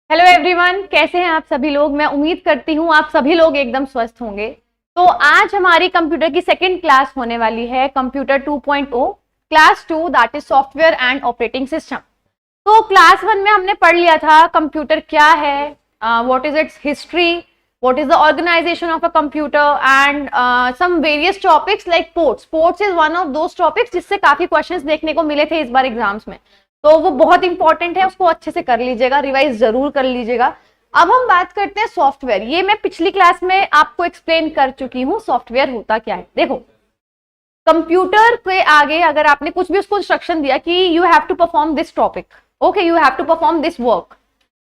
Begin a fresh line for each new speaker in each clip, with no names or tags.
Hello everyone, कैसे हैं आप सभी लोग। मैं उम्मीद करती हूँ आप सभी लोग एकदम स्वस्थ होंगे। तो आज हमारी कंप्यूटर की सेकंड क्लास होने वाली है, computer 2.0 class 2, that is software and operating system. तो क्लास 1 में हमने पढ़ लिया था कंप्यूटर क्या है, what is its history, what is the organisation of a computer and some various topics like ports. Ports is one of those topics जिससे काफी क्वेश्चंस देखने को मिले थे इस बार एग्जाम्स में, तो वो बहुत इंपॉर्टेंट है, उसको अच्छे से कर लीजिएगा, रिवाइज जरूर कर लीजिएगा। अब हम बात करते हैं सॉफ्टवेयर। ये मैं पिछली क्लास में आपको एक्सप्लेन कर चुकी हूँ सॉफ्टवेयर होता क्या है। देखो, कंप्यूटर के आगे अगर आपने कुछ भी उसको इंस्ट्रक्शन दिया कि you have to perform this topic, okay, you have to perform this work,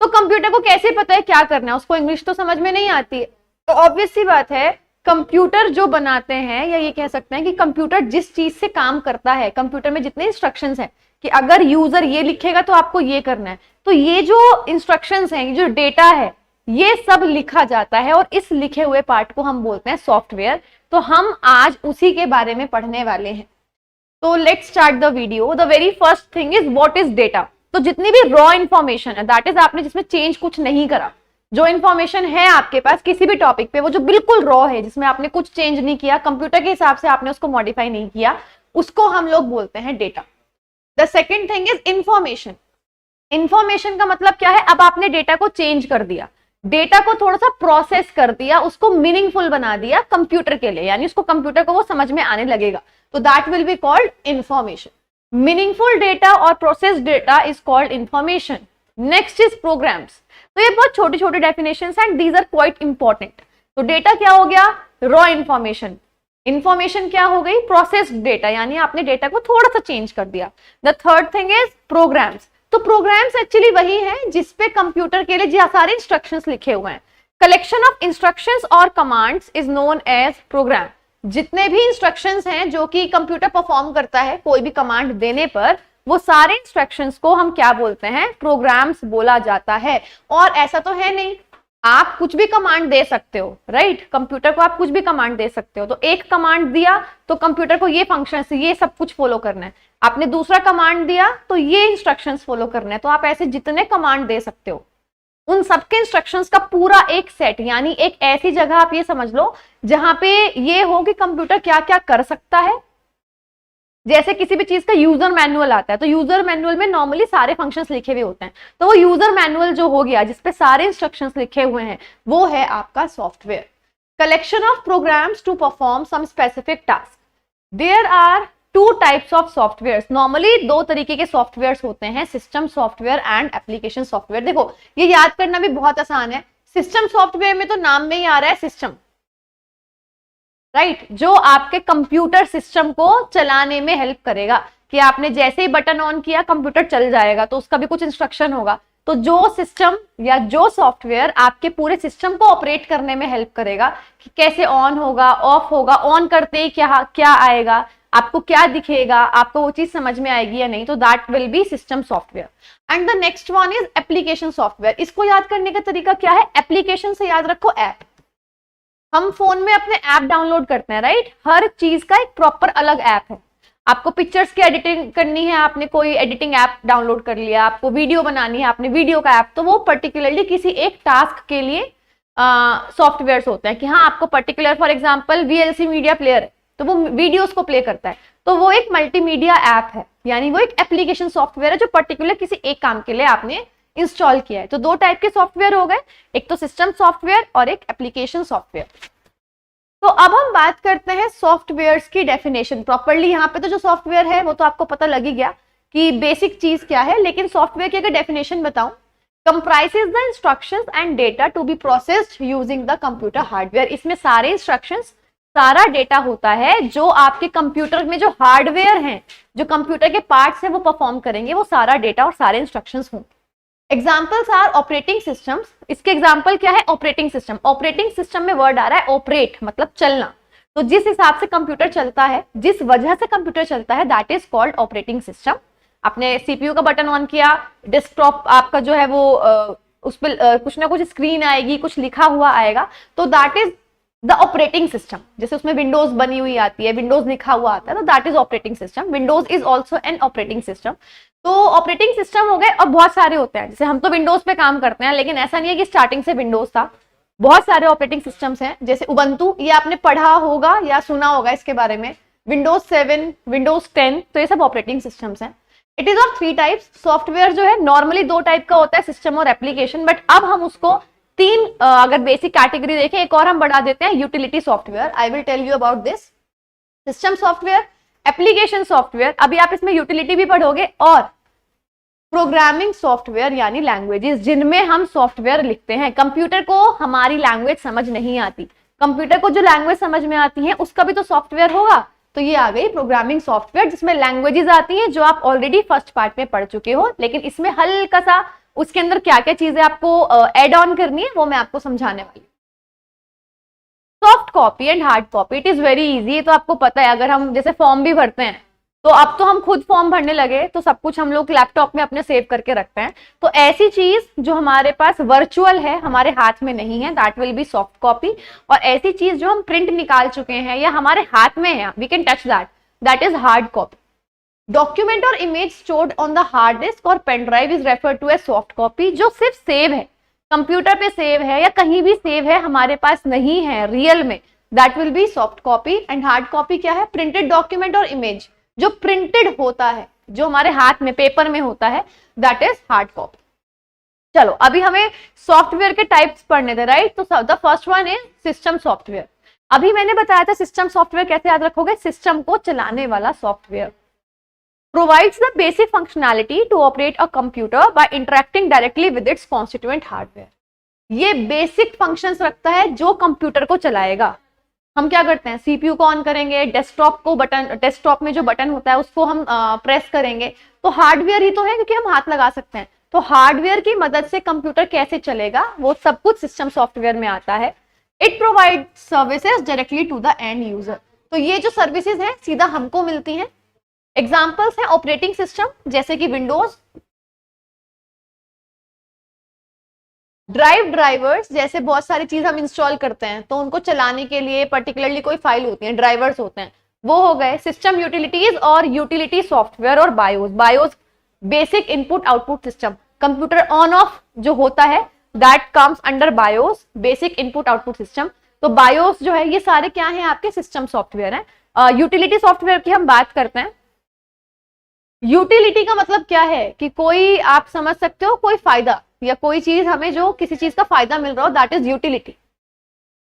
तो कंप्यूटर को कैसे पता है क्या करना है? उसको इंग्लिश तो समझ में नहीं आती है, तो ऑब्वियस सी बात है कंप्यूटर जो बनाते हैं, या ये कह सकते हैं कि कंप्यूटर जिस चीज से काम करता है, कंप्यूटर में जितने इंस्ट्रक्शंस हैं कि अगर यूजर ये लिखेगा तो आपको ये करना है, तो ये जो इंस्ट्रक्शंस हैं, जो डेटा है, ये सब लिखा जाता है और इस लिखे हुए पार्ट को हम बोलते हैं सॉफ्टवेयर। तो हम आज उसी के बारे में पढ़ने वाले हैं। तो let's start the video. The very first thing is what is data. तो जितनी भी रॉ इंफॉर्मेशन है, दैट इज आपने जिसमें चेंज कुछ नहीं करा, जो इंफॉर्मेशन है आपके पास किसी भी टॉपिक पे, वो जो बिल्कुल रॉ है, जिसमें आपने कुछ चेंज नहीं किया, कंप्यूटर के हिसाब से आपने उसको मॉडिफाई नहीं किया, उसको हम लोग बोलते हैं data. The second thing is information. Information का मतलब क्या है? अब आपने डेटा को चेंज कर दिया, डेटा को थोड़ा सा प्रोसेस कर दिया, उसको मीनिंगफुल बना दिया कंप्यूटर के लिए, यानी उसको कंप्यूटर को वो समझ में आने लगेगा, तो that will be called information. Meaningful data और process data is called information. Next is programs. तो ये बहुत छोटे छोटे definitions and these are quite important. तो डेटा क्या हो गया? Raw information. इंफॉर्मेशन क्या हो गई? प्रोसेस्ड डेटा, यानी आपने डेटा को थोड़ा सा चेंज कर दिया। The third thing is programs. तो प्रोग्राम्स एक्चुअली वही है जिसपे कंप्यूटर के लिए सारे इंस्ट्रक्शंस लिखे हुए हैं। कलेक्शन ऑफ इंस्ट्रक्शंस और commands is known as program. जितने भी इंस्ट्रक्शंस हैं जो कि कंप्यूटर परफॉर्म करता है कोई भी कमांड देने पर, वो सारे इंस्ट्रक्शंस को हम क्या बोलते हैं? प्रोग्राम्स बोला जाता है। और ऐसा तो है नहीं, आप कुछ भी कमांड दे सकते हो, राइट? कंप्यूटर को आप कुछ भी कमांड दे सकते हो। तो एक कमांड दिया तो कंप्यूटर को ये फंक्शन से ये सब कुछ फॉलो करना है, आपने दूसरा कमांड दिया तो ये इंस्ट्रक्शंस फॉलो करना है। तो आप ऐसे जितने कमांड दे सकते हो, उन सबके इंस्ट्रक्शंस का पूरा एक सेट, यानी एक ऐसी जगह आप ये समझ लो जहां पे ये हो कि कंप्यूटर क्या क्या कर सकता है। जैसे किसी भी चीज का यूजर मैनुअल आता है, तो यूजर मैनुअल में नॉर्मली सारे फंक्शंस लिखे हुए होते हैं, तो वो यूजर मैनुअल जो हो गया जिसपे सारे इंस्ट्रक्शंस लिखे हुए हैं, वो है आपका software. Collection of programs to perform some specific task. There are two types of software. Normally दो तरीके के सॉफ्टवेयर होते हैं, system software and application software. देखो, ये याद करना भी बहुत आसान है। सिस्टम सॉफ्टवेयर में तो नाम में ही आ रहा है सिस्टम, राइट? जो आपके कंप्यूटर सिस्टम को चलाने में हेल्प करेगा, कि आपने जैसे ही बटन ऑन किया कंप्यूटर चल जाएगा, तो उसका भी कुछ इंस्ट्रक्शन होगा। तो जो सिस्टम या जो सॉफ्टवेयर आपके पूरे सिस्टम को ऑपरेट करने में हेल्प करेगा, कि कैसे ऑन होगा, ऑफ होगा, ऑन करते ही क्या क्या आएगा, आपको क्या दिखेगा, आपको वो चीज समझ में आएगी या नहीं, तो that will B system software. And the next one is application software. इसको याद करने का तरीका क्या है? एप्लीकेशन से याद रखो ऐप। हम फोन में अपने ऐप डाउनलोड करते हैं, राइट? हर चीज का एक प्रॉपर अलग ऐप है। आपको पिक्चर्स की एडिटिंग करनी है, आपने कोई एडिटिंग ऐप डाउनलोड कर लिया, आपको वीडियो बनानी है, आपने वीडियो का ऐप, तो वो पर्टिकुलरली किसी एक टास्क के लिए सॉफ्टवेयर होते हैं, कि हाँ आपको particular, for example VLC media player है, तो वो वीडियोस को प्ले करता है, तो वो एक मल्टीमीडिया ऐप है, यानी वो एक एप्लीकेशन सॉफ्टवेयर है जो पर्टिकुलर किसी एक काम के लिए आपने इंस्टॉल किया है। तो दो टाइप के सॉफ्टवेयर हो गए, एक तो सिस्टम सॉफ्टवेयर और एक एप्लीकेशन सॉफ्टवेयर। तो अब हम बात करते हैं सॉफ्टवेयर्स की डेफिनेशन प्रॉपर्ली। यहाँ पे तो जो सॉफ्टवेयर है वो तो आपको पता लग ही गया कि बेसिक चीज क्या है, लेकिन सॉफ्टवेयर की अगर डेफिनेशन बताऊं, comprises the instructions and data to be processed using the computer hardware. इसमें सारे इंस्ट्रक्शंस, सारा डेटा होता है जो आपके कंप्यूटर में जो हार्डवेयर हैं, जो कंप्यूटर के पार्ट्स हैं, वो परफॉर्म करेंगे, वो सारा डेटा और सारे इंस्ट्रक्शंस होंगे। Examples are operating systems. इसके एग्जाम्पल क्या है? Operating system. ऑपरेटिंग सिस्टम में वर्ड आ रहा है ऑपरेट, मतलब चलना। तो जिस हिसाब से कंप्यूटर चलता है, जिस वजह से कंप्यूटर चलता है, that is called operating system. आपने सीपीयू का बटन ऑन किया, डेस्कटॉप आपका जो है वो उस पर कुछ ना कुछ स्क्रीन आएगी, कुछ लिखा हुआ आएगा, तो that is the operating system, जैसे उसमें विंडोज बनी हुई आती है, विंडोज लिखा हुआ आता है, तो that is operating system. Windows is also an operating system. तो ऑपरेटिंग सिस्टम हो गए, और बहुत सारे होते हैं, जैसे हम तो विंडोज पे काम करते हैं, लेकिन ऐसा नहीं है कि स्टार्टिंग से विंडोज था, बहुत सारे ऑपरेटिंग सिस्टम्स हैं, जैसे उबंटू, ये आपने पढ़ा होगा या सुना होगा इसके बारे में, विंडोज 7, विंडोज 10, तो ये सब ऑपरेटिंग सिस्टम्स हैं। It is of 3 types. Software जो है नॉर्मली 2 टाइप का होता है, सिस्टम और एप्लीकेशन, बट अब हम उसको 3 अगर बेसिक कैटेगरी देखें, एक और हम बढ़ा देते हैं, utility software. I will tell you about this. System software, application software, अभी आप इसमें यूटिलिटी भी पढ़ोगे, और प्रोग्रामिंग सॉफ्टवेयर यानी लैंग्वेजेस जिनमें हम सॉफ्टवेयर लिखते हैं। कंप्यूटर को हमारी लैंग्वेज समझ नहीं आती, कंप्यूटर को जो लैंग्वेज समझ में आती है उसका भी तो सॉफ्टवेयर होगा, तो ये आ गई प्रोग्रामिंग सॉफ्टवेयर, जिसमें लैंग्वेजेस आती हैं जो आप ऑलरेडी फर्स्ट पार्ट में पढ़ चुके हो, लेकिन इसमें हल्का सा उसके अंदर क्या क्या चीजें आपको एड ऑन करनी है वो मैं आपको समझाने वाली हूँ। Soft copy and hard copy, it is very easy, तो आपको पता है, अगर हम जैसे फॉर्म भी भरते हैं, तो अब तो हम खुद फॉर्म भरने लगे, तो सब कुछ हम लोग लैपटॉप में अपने सेव करके रखते हैं, तो ऐसी चीज जो हमारे पास वर्चुअल है, हमारे हाथ में नहीं है, that will B soft copy. और ऐसी चीज जो हम प्रिंट निकाल चुके हैं या हमारे हाथ में है, we can touch that is hard copy. Document और image stored on the hard disk और pen drive is refer to a soft copy, जो सिर्फ सेव है, कंप्यूटर पे सेव है या कहीं भी सेव है, हमारे पास नहीं है रियल में, that will B soft copy. And hard copy क्या है? प्रिंटेड डॉक्यूमेंट और इमेज जो प्रिंटेड होता है, जो हमारे हाथ में पेपर में होता है, दैट इज हार्ड कॉपी। चलो अभी हमें सॉफ्टवेयर के टाइप्स पढ़ने थे, राइट? तो the first one is system software. अभी मैंने बताया था सिस्टम सॉफ्टवेयर कैसे याद रखोगे, सिस्टम को चलाने वाला software. Provides the basic functionality to operate a computer by interacting directly with its constituent hardware. ये बेसिक फंक्शंस रखता है जो कंप्यूटर को चलाएगा। हम क्या करते हैं, सीपीयू को ऑन करेंगे, डेस्कटॉप में जो बटन होता है उसको हम प्रेस करेंगे, तो हार्डवेयर ही तो है, क्योंकि हम हाथ लगा सकते हैं। तो हार्डवेयर की मदद से कंप्यूटर कैसे चलेगा वो सब कुछ सिस्टम सॉफ्टवेयर में आता है। It provide services directly to the end user. तो ये जो सर्विसेज है सीधा हमको मिलती हैं। एग्जाम्पल्स हैं ऑपरेटिंग सिस्टम, जैसे कि विंडोज, ड्राइवर्स, जैसे बहुत सारी चीज हम इंस्टॉल करते हैं तो उनको चलाने के लिए पर्टिकुलरली कोई फाइल होती है, ड्राइवर्स होते हैं, वो हो गए। सिस्टम यूटिलिटीज और यूटिलिटी सॉफ्टवेयर और BIOS basic input output system, computer on off जो होता है that comes under BIOS, basic input output system. तो बायोस जो है ये सारे क्या है, आपके सिस्टम सॉफ्टवेयर है। यूटिलिटी सॉफ्टवेयर की हम बात करते हैं। यूटिलिटी का मतलब क्या है कि कोई, आप समझ सकते हो, कोई फायदा या कोई चीज हमें जो किसी चीज का फायदा मिल रहा हो, that is utility.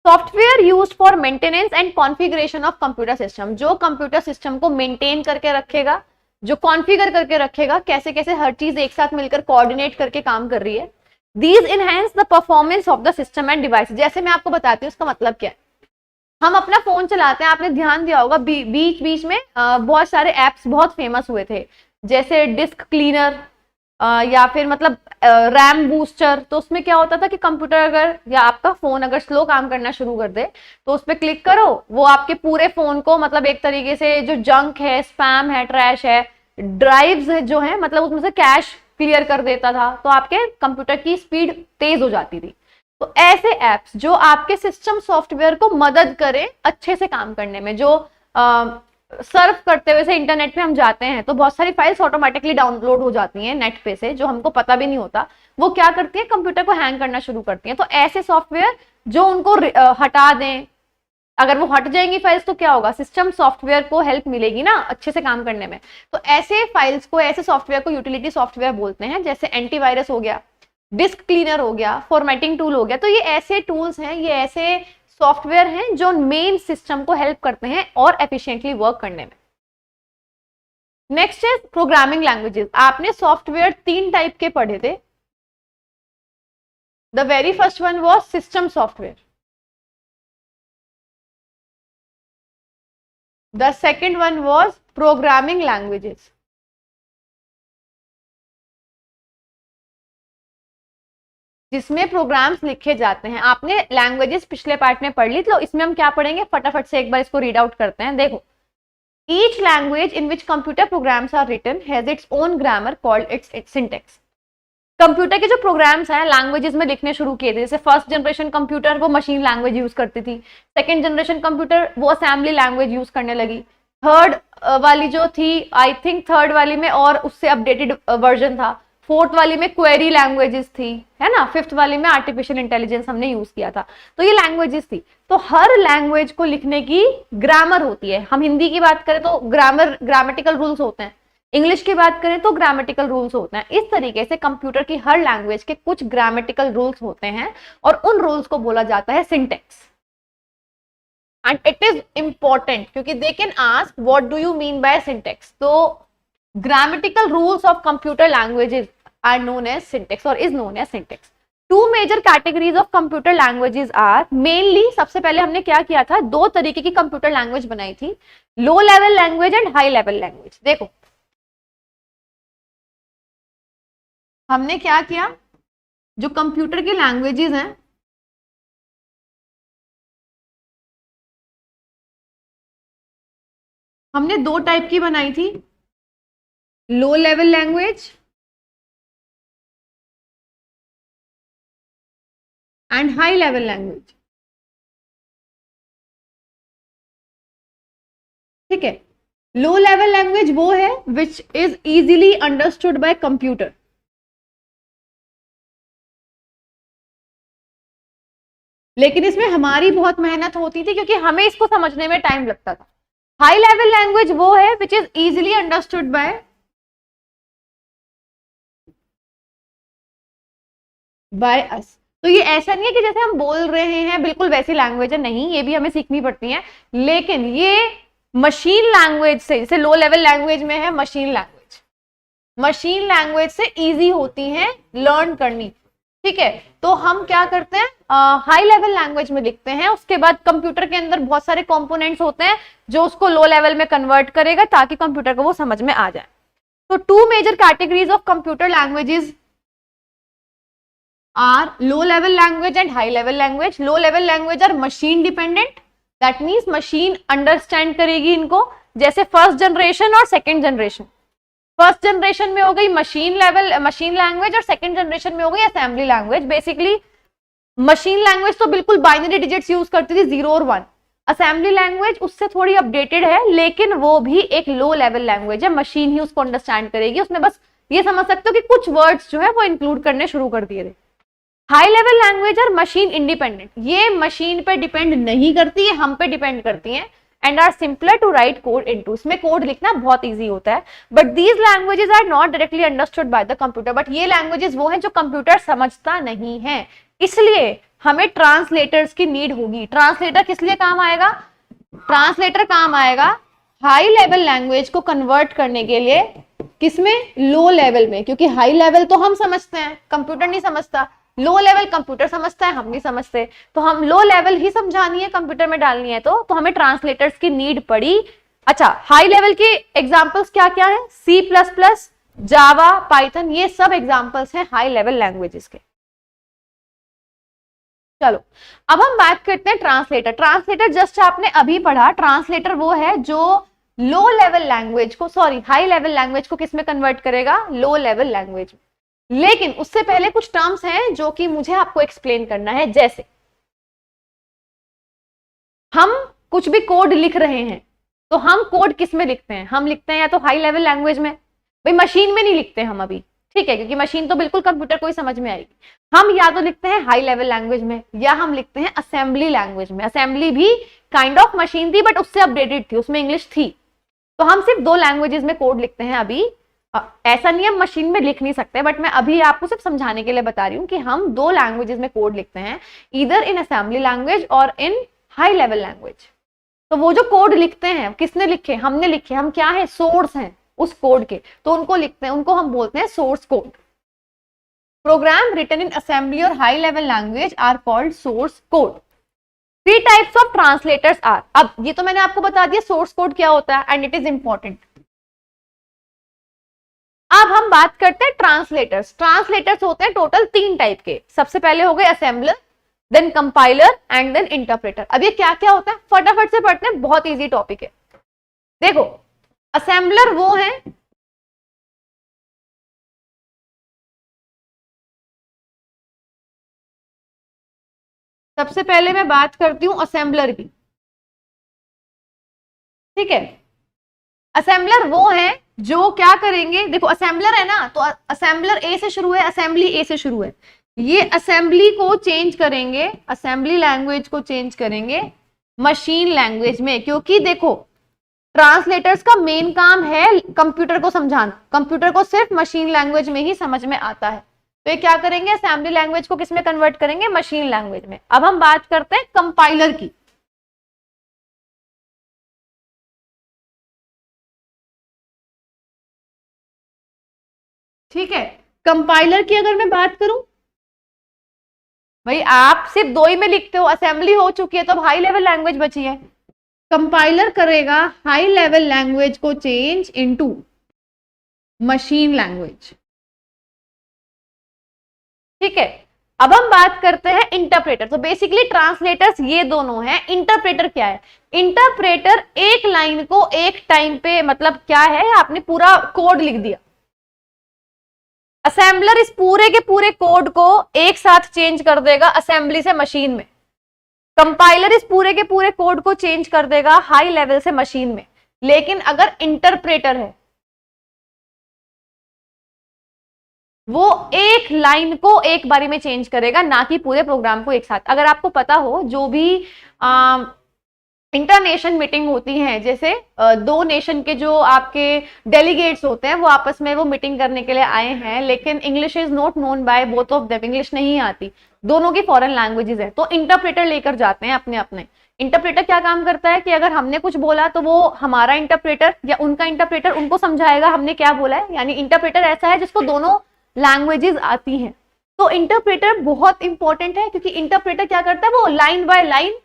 Software used for maintenance and configuration of computer system, जो कंप्यूटर सिस्टम को मेंटेन करके रखेगा, जो कॉन्फ़िगर करके रखेगा, कैसे कैसे हर चीज एक साथ मिलकर कोऑर्डिनेट करके काम कर रही है। These enhance the performance of the system and device. जैसे मैं आपको बताती हूँ इसका मतलब क्या है। हम अपना फोन चलाते हैं, आपने ध्यान दिया होगा बीच बीच में बहुत सारे एप्स बहुत फेमस हुए थे, जैसे डिस्क क्लीनर या फिर मतलब रैम बूस्टर। तो उसमें क्या होता था कि कंप्यूटर अगर या आपका फोन अगर स्लो काम करना शुरू कर दे तो उस पर क्लिक करो, वो आपके पूरे फोन को मतलब एक तरीके से जो जंक है, स्पैम है, ट्रैश है, ड्राइव्स जो है, मतलब उसमें से कैश क्लियर कर देता था, तो आपके कंप्यूटर की स्पीड तेज हो जाती थी। तो ऐसे एप्स जो आपके सिस्टम सॉफ्टवेयर को मदद करें अच्छे से काम करने में, जो सर्फ करते हुए से इंटरनेट पे हम जाते हैं तो बहुत सारी फाइल्स ऑटोमेटिकली डाउनलोड हो जाती हैं नेट पे से, जो हमको पता भी नहीं होता, वो क्या करती है, कंप्यूटर को हैंग करना शुरू करती हैं। तो ऐसे सॉफ्टवेयर जो उनको हटा दें, अगर वो हट जाएंगी फाइल्स तो क्या होगा, सिस्टम सॉफ्टवेयर को हेल्प मिलेगी ना अच्छे से काम करने में। तो ऐसे फाइल्स को, ऐसे सॉफ्टवेयर को यूटिलिटी सॉफ्टवेयर बोलते हैं, जैसे एंटीवायरस हो गया, डिस्क क्लीनर हो गया, फॉर्मेटिंग टूल हो गया। तो ये ऐसे टूल्स हैं, ये ऐसे सॉफ्टवेयर हैं जो मेन सिस्टम को हेल्प करते हैं और एफिशिएंटली वर्क करने में। नेक्स्ट है प्रोग्रामिंग लैंग्वेजेस। आपने सॉफ्टवेयर 3 टाइप के पढ़े थे। The very first one was system software, the second one was programming languages, जिसमें प्रोग्राम्स लिखे जाते हैं। आपने लैंग्वेजेस पिछले पार्ट में पढ़ ली, तो इसमें हम क्या पढ़ेंगे, फटाफट से एक बार इसको रीड आउट करते हैं। देखो, each language in which computer programs are written has its own grammar called its syntax. Computer के जो प्रोग्राम्स हैं लैंग्वेजेस में लिखने शुरू किए थे, जैसे फर्स्ट जनरेशन कंप्यूटर वो मशीन लैंग्वेज यूज करती थी, सेकंड जनरेशन कंप्यूटर वो असेंबली लैंग्वेज यूज करने लगी, थर्ड वाली जो थी आई थिंक थर्ड वाली में और उससे अपडेटेड वर्जन था, फोर्थ वाली में क्वेरी लैंग्वेजेस थी, है ना, फिफ्थ वाली में आर्टिफिशियल इंटेलिजेंस हमने यूज किया था। तो ये लैंग्वेजेस थी। तो हर लैंग्वेज को लिखने की ग्रामर होती है। हम हिंदी की बात करें तो ग्रामेटिकल रूल्स होते हैं, इंग्लिश की बात करें तो ग्रामेटिकल रूल्स होते हैं। इस तरीके से कंप्यूटर की हर लैंग्वेज के कुछ ग्रामेटिकल रूल्स होते हैं और उन रूल्स को बोला जाता है syntax. And it is important क्योंकि they can ask what do you mean by syntax. तो grammatical rules of computer languages are known as syntax or is known as syntax. Two major categories of computer languages are mainly, सबसे पहले हमने क्या किया था, दो तरीके की कंप्यूटर लैंग्वेज बनाई थी, low level language and high level language. देखो हमने क्या किया, जो कंप्यूटर की लैंग्वेजेस हैं हमने दो टाइप की बनाई थी, low level language and high level language. ठीक है, लो लेवल लैंग्वेज वो है which is easily understood by computer. लेकिन इसमें हमारी बहुत मेहनत होती थी क्योंकि हमें इसको समझने में टाइम लगता था। हाई लेवल लैंग्वेज वो है which is easily understood by us. तो ये ऐसा नहीं है कि जैसे हम बोल रहे हैं बिल्कुल वैसी लैंग्वेज है, नहीं, ये भी हमें सीखनी पड़ती है। लेकिन ये मशीन लैंग्वेज से, जैसे लो लेवल लैंग्वेज में है मशीन लैंग्वेज से इजी होती है लर्न करनी। ठीक है, तो हम क्या करते हैं, हाई लेवल लैंग्वेज में लिखते हैं, उसके बाद कंप्यूटर के अंदर बहुत सारे कंपोनेंट्स होते हैं जो उसको लो लेवल में कन्वर्ट करेगा ताकि कंप्यूटर को वो समझ में आ जाए। तो two major categories of computer languages are low level language and high level language. Low level language are machine dependent, that means machine understand करेगी इनको, जैसे फर्स्ट जनरेशन और सेकंड जनरेशन। फर्स्ट जनरेशन में हो गई मशीन लैंग्वेज और second generation में हो गई assembly language. Basically machine language तो बिल्कुल बाइनरी डिजिट्स यूज करती थी 0 और 1, असेंबली लैंग्वेज उससे थोड़ी अपडेटेड है लेकिन वो भी एक लो लेवल लैंग्वेज है, मशीन ही उसको अंडरस्टैंड करेगी, उसमें बस ये समझ सकते हो कि कुछ वर्ड्स जो है वो इंक्लूड करने शुरू कर दिए थे। हाई लेवल लैंग्वेज और मशीन इंडिपेंडेंट, ये मशीन पे डिपेंड नहीं करती है, हम पे डिपेंड करती हैं and are simpler to write code into, इसमें कोड लिखना बहुत इजी होता है। But these languages are not directly understood by the computer, but ये लैंग्वेजेस वो हैं जो कंप्यूटर समझता नहीं है, इसलिए हमें ट्रांसलेटर्स की नीड होगी। ट्रांसलेटर किस लिए काम आएगा, ट्रांसलेटर काम आएगा हाई लेवल लैंग्वेज को कन्वर्ट करने के लिए, किसमें, लो लेवल में, क्योंकि हाई लेवल तो हम समझते हैं, कंप्यूटर नहीं समझता, लो लेवल कंप्यूटर समझता है, हम नहीं समझते, तो हम लो लेवल ही समझानी है, कंप्यूटर में डालनी है, तो हमें ट्रांसलेटर्स की नीड पड़ी। अच्छा, हाई लेवल के एग्जांपल्स क्या क्या है, सी प्लस प्लस, जावा, पाइथन, ये सब एग्जांपल्स हैं हाई लेवल लैंग्वेजेस के। चलो अब हम बात करते हैं ट्रांसलेटर। ट्रांसलेटर जस्ट आपने अभी पढ़ा, ट्रांसलेटर वो है जो लो लेवल लैंग्वेज को, सॉरी हाई लेवल लैंग्वेज को किस में कन्वर्ट करेगा, लो लेवल लैंग्वेज में। लेकिन उससे पहले कुछ टर्म्स हैं जो कि मुझे आपको एक्सप्लेन करना है। जैसे हम कुछ भी कोड लिख रहे हैं तो हम कोड किस में लिखते हैं, हम लिखते हैं या तो हाई लेवल लैंग्वेज में, भाई मशीन में नहीं लिखते हम अभी, ठीक है, क्योंकि मशीन तो बिल्कुल कंप्यूटर को ही समझ में आएगी। हम या तो लिखते हैं हाई लेवल लैंग्वेज में या हम लिखते हैं असेंबली लैंग्वेज में। असेंबली भी काइंड ऑफ मशीन थी बट उससे अपडेटेड थी, उसमें इंग्लिश थी। तो हम सिर्फ दो लैंग्वेजेस में कोड लिखते हैं अभी। ऐसा नहीं है मशीन में लिख नहीं सकते, बट मैं अभी आपको सिर्फ समझाने के लिए बता रही हूँ कि हम दो लैंग्वेजेस में कोड लिखते हैं, ईदर इन असेंबली लैंग्वेज और इन हाई लेवल लैंग्वेज। तो वो जो कोड लिखते हैं, किसने लिखे, हमने लिखे, हम क्या है, सोर्स हैं उस कोड के, तो उनको लिखते हैं, उनको हम बोलते हैं source code. Program written in assembly और high level language are called source code. 3 types of translators are, अब ये तो मैंने आपको बता दिया सोर्स कोड क्या होता है एंड इट इज इंपॉर्टेंट। अब हम बात करते हैं ट्रांसलेटर्स। ट्रांसलेटर्स होते हैं टोटल 3 टाइप के। सबसे पहले हो गए assembler, then compiler and then interpreter. अब ये क्या क्या होता है फटाफट से पढ़ते हैं, बहुत इजी टॉपिक है। देखो असेंबलर वो है सबसे पहले मैं बात करती हूँ असेंबलर की, ठीक है। असेंबलर वो है जो क्या करेंगे, देखो असेंबलर है ना, तो असेंबलर ए से शुरू है, असेंबली ए से शुरू है। ये असेंबली को चेंज करेंगे, असेंबली लैंग्वेज को चेंज करेंगे मशीन लैंग्वेज में, क्योंकि देखो ट्रांसलेटर्स का मेन काम है कंप्यूटर को समझाना, कंप्यूटर को सिर्फ मशीन लैंग्वेज में ही समझ में आता है। तो ये क्या करेंगे, असेंबली लैंग्वेज को किस में कन्वर्ट करेंगे, मशीन लैंग्वेज में। अब हम बात करते हैं कंपाइलर की। ठीक है, कंपाइलर की अगर मैं बात करूं, भाई आप सिर्फ दो ही में लिखते हो, असेंबली हो चुकी है तो अब हाई लेवल लैंग्वेज बची है। कंपाइलर करेगा हाई लेवल लैंग्वेज को चेंज इनटू मशीन लैंग्वेज, ठीक है। अब हम बात करते हैं इंटरप्रेटर। तो बेसिकली ट्रांसलेटर्स ये दोनों हैं, इंटरप्रेटर क्या है, इंटरप्रेटर एक लाइन को एक टाइम पे, मतलब क्या है, आपने पूरा कोड लिख दिया, असेंबलर इस पूरे के पूरे कोड को एक साथ चेंज कर देगा असेंबली से मशीन में, कंपाइलर इस पूरे के पूरे कोड को चेंज कर देगा हाई लेवल से मशीन में। लेकिन अगर इंटरप्रेटर है, वो एक लाइन को एक बारी में चेंज करेगा, ना कि पूरे प्रोग्राम को एक साथ। अगर आपको पता हो, जो भी इंटरनेशनल मीटिंग होती है, जैसे दो नेशन के जो आपके डेलीगेट्स होते हैं, वो आपस में वो मीटिंग करने के लिए आए हैं, लेकिन English is not known by both of them, English नहीं आती, दोनों की फॉरेन लैंग्वेजेस है, तो इंटरप्रेटर लेकर जाते हैं अपने अपने। इंटरप्रेटर क्या काम करता है कि अगर हमने कुछ बोला तो वो हमारा इंटरप्रेटर या उनका इंटरप्रेटर उनको समझाएगा हमने क्या बोला है, यानी इंटरप्रेटर ऐसा है जिसको दोनों लैंग्वेजेस आती हैं। तो इंटरप्रेटर बहुत इंपॉर्टेंट है, क्योंकि इंटरप्रेटर क्या करता है, वो लाइन बाय लाइन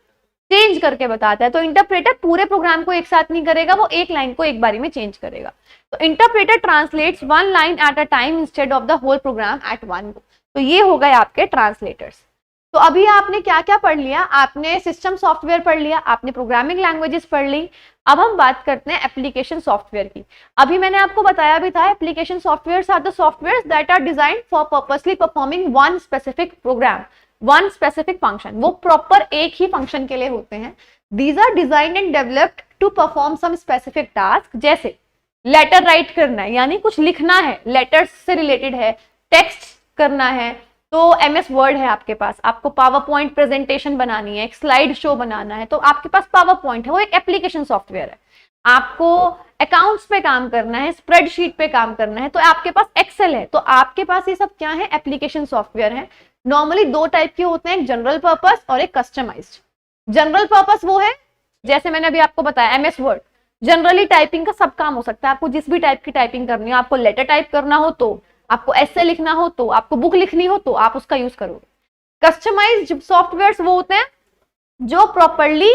चेंज करके बताता है। तो इंटरप्रेटर पूरे प्रोग्राम को एक साथ नहीं करेगा, वो एक लाइन को एक बारी में चेंज करेगा। तो interpreter translates one line at a time instead of the whole program at one go. तो ये हो गए आपके ट्रांसलेटर्स। तो अभी आपने क्या क्या पढ़ लिया, आपने सिस्टम सॉफ्टवेयर पढ़ लिया, आपने प्रोग्रामिंग लैंग्वेजेस पढ़ ली। अब हम बात करते हैं एप्लीकेशन सॉफ्टवेयर की। अभी मैंने आपको बताया भी था, application softwares are the softwares that are designed for purposely performing one specific program, one specific function. वो प्रॉपर एक ही फंक्शन के लिए होते हैं। These are designed and developed to perform some specific task, जैसे लेटर राइट करना है, यानी कुछ लिखना है, लेटर्स से रिलेटेड है, टेक्स्ट करना है, तो एमएस वर्ड है आपके पास, आपको पावर पॉइंट प्रेजेंटेशन बनानी है, एक स्लाइड शो बनाना है, तो आपके पास पावर पॉइंट है, वो एक एप्लीकेशन सॉफ्टवेयर है। आपको अकाउंट्स पे काम करना है, स्प्रेडशीट पे काम करना है, तो आपके पास एक्सेल है। तो आपके पास ये सब क्या है, एप्लीकेशन सॉफ्टवेयर है। नॉर्मली दो टाइप के होते हैं, एक जनरल पर्पस और एक कस्टमाइज्ड। जनरल पर्पस वो है, जैसे मैंने अभी आपको बताया, एमएस वर्ड जनरली टाइपिंग का सब काम हो सकता है, आपको जिस भी टाइप की टाइपिंग करनी हो, आपको लेटर टाइप करना हो तो, आपको एसे लिखना हो तो, आपको बुक लिखनी हो तो आप उसका यूज करोगे। कस्टमाइज्ड सॉफ्टवेयर्स वो होते हैं जो प्रॉपरली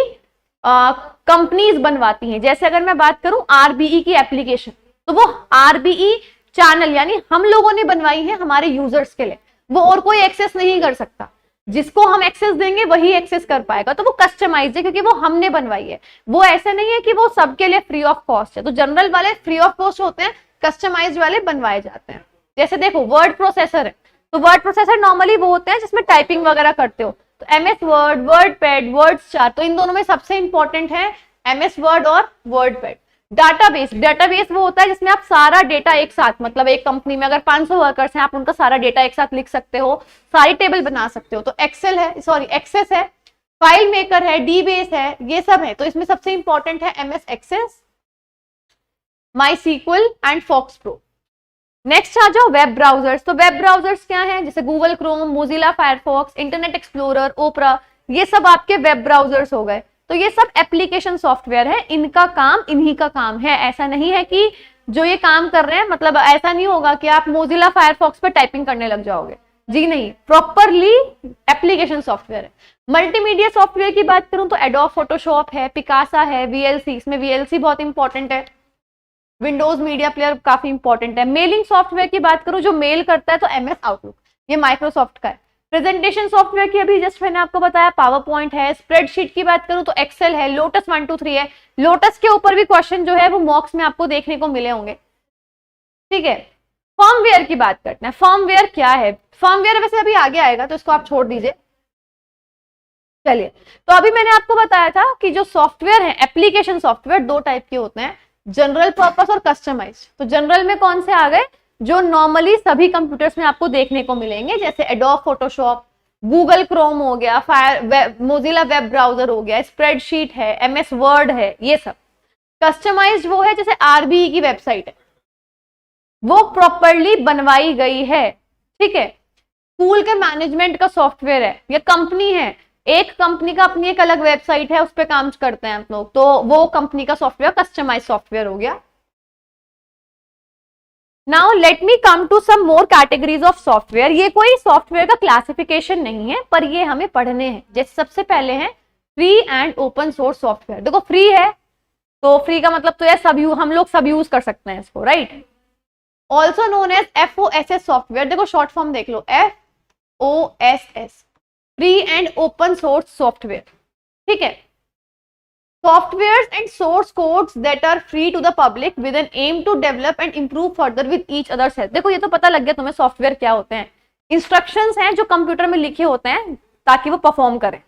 कंपनीज बनवाती हैं। जैसे अगर मैं बात करूं आरबीई की एप्लीकेशन, तो वो आरबीई चैनल यानी हम लोगों ने बनवाई है हमारे यूजर्स के लिए, वो और कोई एक्सेस नहीं कर सकता, जिसको हम एक्सेस देंगे वही एक्सेस कर पाएगा। तो वो कस्टमाइज्ड है क्योंकि वो हमने बनवाई है। वो ऐसा नहीं है कि वो सबके लिए फ्री ऑफ कॉस्ट है। तो जनरल वाले फ्री ऑफ कॉस्ट होते हैं, कस्टमाइज्ड वाले बनवाए जाते हैं। जैसे देखो वर्ड प्रोसेसर है, तो वर्ड प्रोसेसर नॉर्मली वो होते हैं जिसमें टाइपिंग वगैरह करते हो, तो MS word, word pad, word star, तो इन दोनों में सबसे इंपॉर्टेंट है एमएस वर्ड और वर्ड पैड। डाटाबेस, डाटाबेस वो होता है जिसमें आप सारा डेटा एक साथ, मतलब एक कंपनी में अगर 500 वर्कर्स हैं, आप उनका सारा डेटा एक साथ लिख सकते हो, सारी टेबल बना सकते हो। तो एक्सेल है, सॉरी एक्सेस है, फाइल मेकर है, डीबेस है, ये सब है। तो इसमें सबसे इंपॉर्टेंट है MS Access, MySQL and FoxPro. Next आ जाओ वेब ब्राउजर्स। तो वेब ब्राउजर्स क्या हैं, जैसे Google Chrome, Mozilla Firefox, Internet Explorer, Opera, ये सब आपके वेब ब्राउजर्स हो गए। तो ये सब एप्लीकेशन सॉफ्टवेयर है, इनका काम इन्हीं का काम है। ऐसा नहीं है कि जो ये काम कर रहे हैं, मतलब ऐसा नहीं होगा कि आप मोजिला फायरफॉक्स पे टाइपिंग करने लग जाओगे, जी नहीं, प्रॉपरली एप्लीकेशन सॉफ्टवेयर है। मल्टीमीडिया सॉफ्टवेयर की बात करूं तो एडोब फोटोशॉप है, पिकासा है, वीएलसी, इसमें वीएलसी बहुत इंपॉर्टेंट है, विंडोज मीडिया प्लेयर काफी इंपॉर्टेंट है। मेलिंग सॉफ्टवेयर की बात करूं जो मेल करता है, तो एमएस आउटलुक, ये माइक्रोसॉफ्ट का है। प्रेजेंटेशन सॉफ्टवेयर की अभी जस्ट मैंने आपको बताया पावर पॉइंट है। स्प्रेडशीट की बात करूं तो एक्सेल है, लोटस 1 2 3 है। लोटस के ऊपर भी क्वेश्चन जो है वो मॉक्स में आपको देखने को मिले होंगे, ठीक है। फर्मवेयर की बात करते हैं। फर्मवेयर क्या है, फर्मवेयर वैसे अभी आगे आएगा तो इसको आप छोड़ दीजिए। चलिए, तो अभी मैंने आपको बताया था कि जो सॉफ्टवेयर है, एप्लीकेशन सॉफ्टवेयर दो टाइप के होते हैं, जनरल पर्पस और कस्टमाइज। तो जनरल में कौन से आ गए, जो नॉर्मली सभी कंप्यूटर्स में आपको देखने को मिलेंगे, जैसे एडोब फोटोशॉप, गूगल क्रोम हो गया, मोजिला वेब ब्राउजर हो गया, स्प्रेडशीट है, MS वर्ड है, ये सब। कस्टमाइज्ड वो है जैसे RBE की वेबसाइट है, वो प्रॉपरली बनवाई गई है, ठीक है। स्कूल के मैनेजमेंट का सॉफ्टवेयर है, या कंपनी है, एक कंपनी का अपनी एक अलग वेबसाइट है, उस पर काम करते हैं आप लोग, तो वो कंपनी का सॉफ्टवेयर कस्टमाइज सॉफ्टवेयर हो गया। Now let me come to some more categories of software. ये कोई सॉफ्टवेयर का क्लासिफिकेशन नहीं है, पर ये हमें पढ़ने हैं। जैसे सबसे पहले है free and open source software. देखो फ्री है तो फ्री का मतलब तो है हम लोग सब यूज कर सकते हैं इसको, right. Also known as FOSS software, देखो शॉर्ट फॉर्म देख लो, FOSS, free and open source software, ठीक है। Softwares and source codes that are free to the public with an aim to develop and improve further with each other's help। देखो ये तो पता लग गया तुम्हें सॉफ्टवेयर क्या होते हैं। इंस्ट्रक्शंस हैं जो कंप्यूटर में लिखे होते हैं ताकि वो परफॉर्म करें।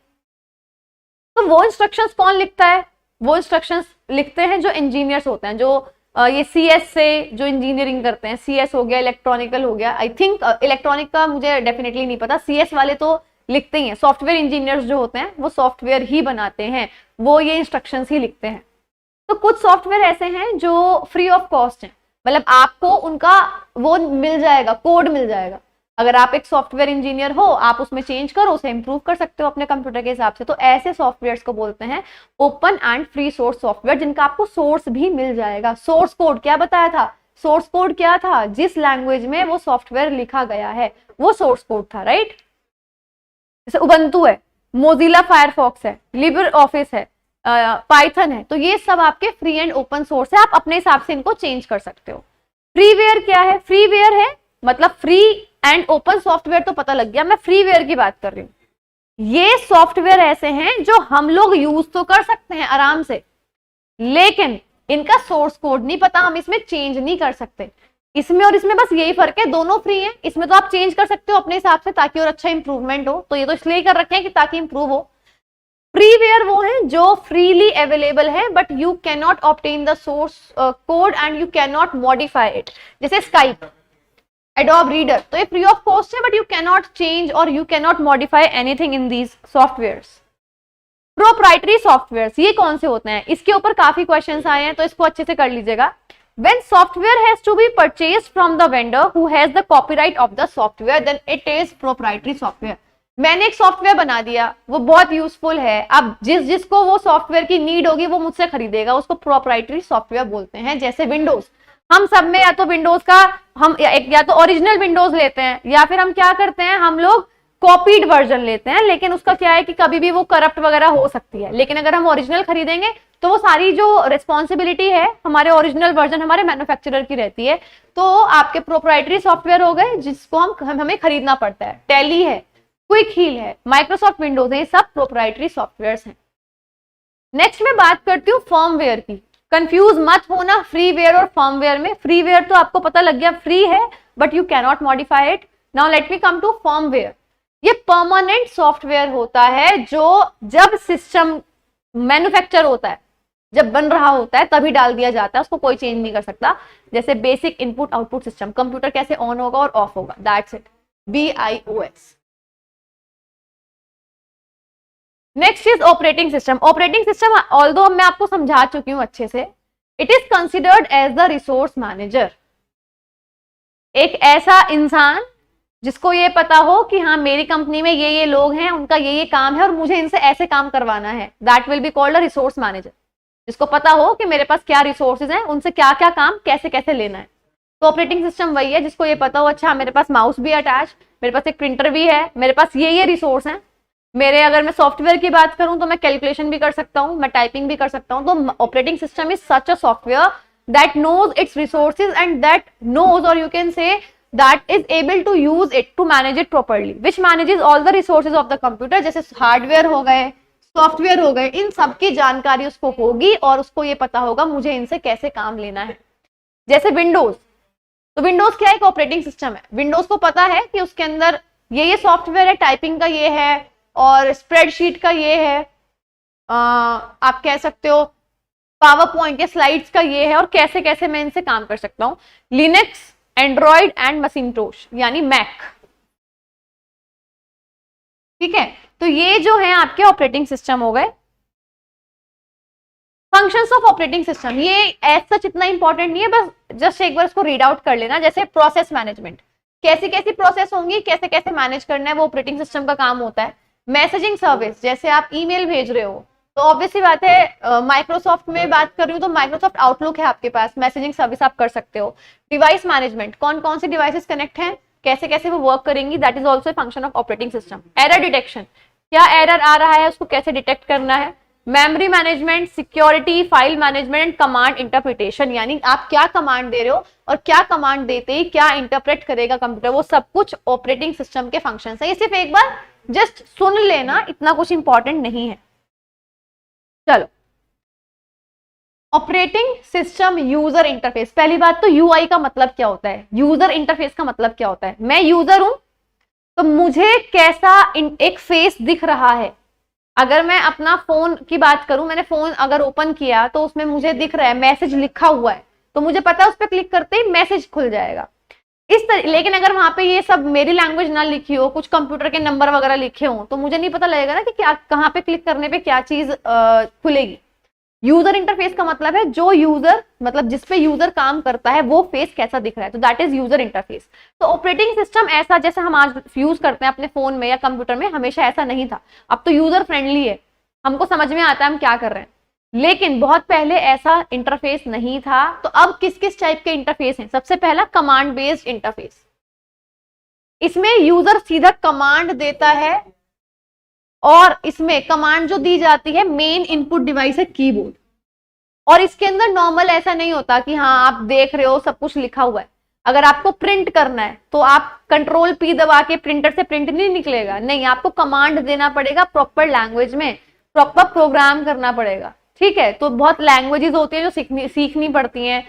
तो वो इंस्ट्रक्शंस कौन लिखता है, वो इंस्ट्रक्शंस लिखते हैं जो इंजीनियर्स होते हैं, जो ये CS से जो इंजीनियरिंग करते हैं, CS हो गया, इलेक्ट्रॉनिकल हो गया, आई थिंक इलेक्ट्रॉनिक का मुझे डेफिनेटली नहीं पता, CS वाले तो लिखते ही हैं। सॉफ्टवेयर इंजीनियर्स जो होते हैं वो सॉफ्टवेयर ही बनाते हैं, वो ये इंस्ट्रक्शंस ही लिखते हैं। तो कुछ सॉफ्टवेयर ऐसे हैं जो फ्री ऑफ कॉस्ट हैं, मतलब आपको उनका वो मिल जाएगा, कोड मिल जाएगा। अगर आप एक सॉफ्टवेयर इंजीनियर हो, आप उसमें चेंज करो, उसे इंप्रूव कर सकते हो अपने कंप्यूटर के हिसाब से। तो ऐसे सॉफ्टवेयर्स को बोलते हैं open and free source software, जिनका आपको सोर्स भी मिल जाएगा। सोर्स कोड क्या बताया था, सोर्स कोड क्या था, जिस लैंग्वेज में वो सॉफ्टवेयर लिखा गया है वो सोर्स कोड था, राइट। जैसे उबंटू है, मोजिला फायरफॉक्स है, लिबर ऑफिस है, पाइथन है, तो ये सब आपके फ्री एंड ओपन सोर्स है, आप अपने हिसाब से इनको चेंज कर सकते हो। फ्रीवेयर क्या है, फ्रीवेयर है मतलब फ्री एंड ओपन सॉफ्टवेयर तो पता लग गया, मैं फ्रीवेयर की बात कर रही हूँ। ये सॉफ्टवेयर ऐसे हैं जो हम लोग यूज तो कर सकते हैं आराम से, लेकिन इनका सोर्स कोड नहीं पता, हम इसमें चेंज नहीं कर सकते। इसमें और इसमें बस यही फर्क है, दोनों फ्री हैं। इसमें तो आप चेंज कर सकते हो अपने हिसाब से ताकि और अच्छा इंप्रूवमेंट हो, तो ये तो इसलिए कर रखे हैं कि ताकि इंप्रूव हो। फ्रीवेयर वो है जो फ्रीली अवेलेबल है, but you can not obtain the source code and you can not modify it. जैसे स्काइप, एडोब रीडर, तो ये फ्री ऑफ कॉस्ट है, but you can not change और you can not modify anything in these softwares. Proprietary softwares ये कौन से होते हैं, इसके ऊपर काफी क्वेश्चंस आए हैं, तो इसको अच्छे से कर लीजिएगा। When software has to be purchased from the vendor who has the copyright of the software, then it is proprietary software। मैंने एक सॉफ्टवेयर बना दिया, वो बहुत यूजफुल है, अब जिसको वो सॉफ्टवेयर की नीड होगी वो मुझसे खरीदेगा, उसको प्रोप्राइटरी सॉफ्टवेयर बोलते हैं। जैसे विंडोज, हम सब में या तो विंडोज का हम या तो ओरिजिनल विंडोज लेते हैं, या फिर हम क्या करते हैं, हम लोग कॉपीड वर्जन लेते हैं, लेकिन उसका क्या है कि कभी भी वो करप्ट वगैरह हो सकती है। लेकिन अगर हम ओरिजिनल खरीदेंगे तो वो सारी जो रिस्पॉन्सिबिलिटी है हमारे ओरिजिनल वर्जन हमारे मैन्युफैक्चरर की रहती है। तो आपके प्रोप्राइटरी सॉफ्टवेयर हो गए जिसको हमें खरीदना पड़ता है। टैली है, क्विक हील है, माइक्रोसॉफ्ट विंडोज है, ये सब प्रोप्राइटरी सॉफ्टवेयर्स हैं। नेक्स्ट मैं बात करती हूँ फर्मवेयर की। कंफ्यूज मत होना फ्रीवेयर और फर्मवेयर में। फ्रीवेयर तो आपको पता लग गया फ्री है, but you can not modify it. Now let me come to firmware. ये परमानेंट सॉफ्टवेयर होता है जो जब सिस्टम मैन्युफैक्चर होता है, जब बन रहा होता है तभी डाल दिया जाता है, उसको कोई चेंज नहीं कर सकता। जैसे basic input output system, computer कैसे ऑन होगा और ऑफ होगा, that's it, BIOS। Next is operating system. Operating system although मैं आपको समझा चुकी हूं अच्छे से, it is considered as the resource manager. एक ऐसा इंसान जिसको ये पता हो कि हाँ मेरी कंपनी में ये लोग हैं, उनका ये काम है और मुझे इनसे ऐसे काम करवाना है, that will be called a resource manager. जिसको पता हो कि मेरे पास क्या रिसोर्सेज हैं, उनसे क्या क्या काम कैसे कैसे लेना है। तो ऑपरेटिंग सिस्टम वही है जिसको ये पता हो, अच्छा मेरे पास माउस भी अटैच, मेरे पास एक प्रिंटर भी है, मेरे पास ये रिसोर्स हैं मेरे। अगर मैं सॉफ्टवेयर की बात करूं तो मैं कैलकुलेशन भी कर सकता हूं, मैं टाइपिंग भी कर सकता हूं। तो operating system is such a software that knows its resources and that knows और you can say that is able to use it to manage it properly, which manages all the resources of the computer। जैसे hardware हो गए, software हो गए, इन सब की जानकारी उसको होगी और उसको ये पता होगा मुझे इनसे कैसे काम लेना है। जैसे विंडोज, तो विंडोज क्या है, एक ऑपरेटिंग सिस्टम है। विंडोज को पता है कि उसके अंदर ये सॉफ्टवेयर है, टाइपिंग का ये है, और स्प्रेडशीट का ये है, आप कह सकते हो पावर पॉइंट या स्लाइड्स का ये है, और कैसे कैसे मैं इनसे काम कर सकता हूँ। लिनक्स, एंड्रॉइड एंड मसिंटोश यानी मैक। ठीक है, तो ये जो है आपके ऑपरेटिंग सिस्टम हो गए। फंक्शंस ऑफ ऑपरेटिंग सिस्टम ये एज सच इतना इंपॉर्टेंट नहीं है, बस जस्ट एक बार इसको रीड आउट कर लेना। जैसे प्रोसेस मैनेजमेंट, कैसी कैसी प्रोसेस होंगी, कैसे कैसे मैनेज करना है, वो ऑपरेटिंग सिस्टम का काम होता है। मैसेजिंग सर्विस, जैसे आप ईमेल भेज रहे हो तो ऑब्वियसली बात है, माइक्रोसॉफ्ट में बात कर रही हूँ तो माइक्रोसॉफ्ट आउटलुक है आपके पास, मैसेजिंग सर्विस आप कर सकते हो। डिवाइस मैनेजमेंट, कौन कौन से डिवाइसेस कनेक्ट हैं, कैसे कैसे वो वर्क करेंगी, that is also function of operating system. Error detection, क्या एरर आ रहा है उसको कैसे डिटेक्ट करना है। Memory management, security, file management and command interpretation, यानी आप क्या कमांड दे रहे हो और क्या कमांड देते ही क्या इंटरप्रेट करेगा कंप्यूटर, वो सब कुछ ऑपरेटिंग सिस्टम के फंक्शंस है। ये सिर्फ एक बार जस्ट सुन लेना, इतना कुछ इंपॉर्टेंट नहीं है। चलो, ऑपरेटिंग सिस्टम यूजर इंटरफेस। पहली बात तो यूआई का मतलब क्या होता है, यूजर इंटरफेस का मतलब क्या होता है। मैं यूजर हूं तो मुझे कैसा एक फेस दिख रहा है। अगर मैं अपना फोन की बात करूं, मैंने फोन अगर ओपन किया तो उसमें मुझे दिख रहा है मैसेज लिखा हुआ है, तो मुझे पता है उस पर क्लिक करते ही मैसेज खुल जाएगा इस तरह। लेकिन अगर वहां पे ये सब मेरी लैंग्वेज ना लिखी हो, कुछ कंप्यूटर के नंबर वगैरह लिखे हो, तो मुझे नहीं पता लगेगा ना कि क्या कहाँ पे क्लिक करने पे क्या चीज खुलेगी। यूजर इंटरफेस का मतलब है जो यूजर, मतलब जिसपे यूजर काम करता है वो फेस कैसा दिख रहा है, तो दैट इज यूजर इंटरफेस। तो ऑपरेटिंग सिस्टम ऐसा जैसे हम आज यूज करते हैं अपने फोन में या कंप्यूटर में, हमेशा ऐसा नहीं था। अब तो यूजर फ्रेंडली है, हमको समझ में आता है हम क्या कर रहे हैं, लेकिन बहुत पहले ऐसा इंटरफेस नहीं था। तो अब किस किस टाइप के इंटरफेस हैं। सबसे पहला कमांड बेस्ड इंटरफेस, इसमें यूजर सीधा कमांड देता है और इसमें कमांड जो दी जाती है, मेन इनपुट डिवाइस है कीबोर्ड, और इसके अंदर नॉर्मल ऐसा नहीं होता कि हाँ आप देख रहे हो सब कुछ लिखा हुआ है। अगर आपको प्रिंट करना है तो आप कंट्रोल पी दबा के प्रिंटर से प्रिंट नहीं निकलेगा, नहीं, आपको कमांड देना पड़ेगा प्रॉपर लैंग्वेज में, प्रॉपर प्रोग्राम करना पड़ेगा। ठीक है, तो बहुत लैंग्वेजेस होती है जो सीखनी पड़ती हैं,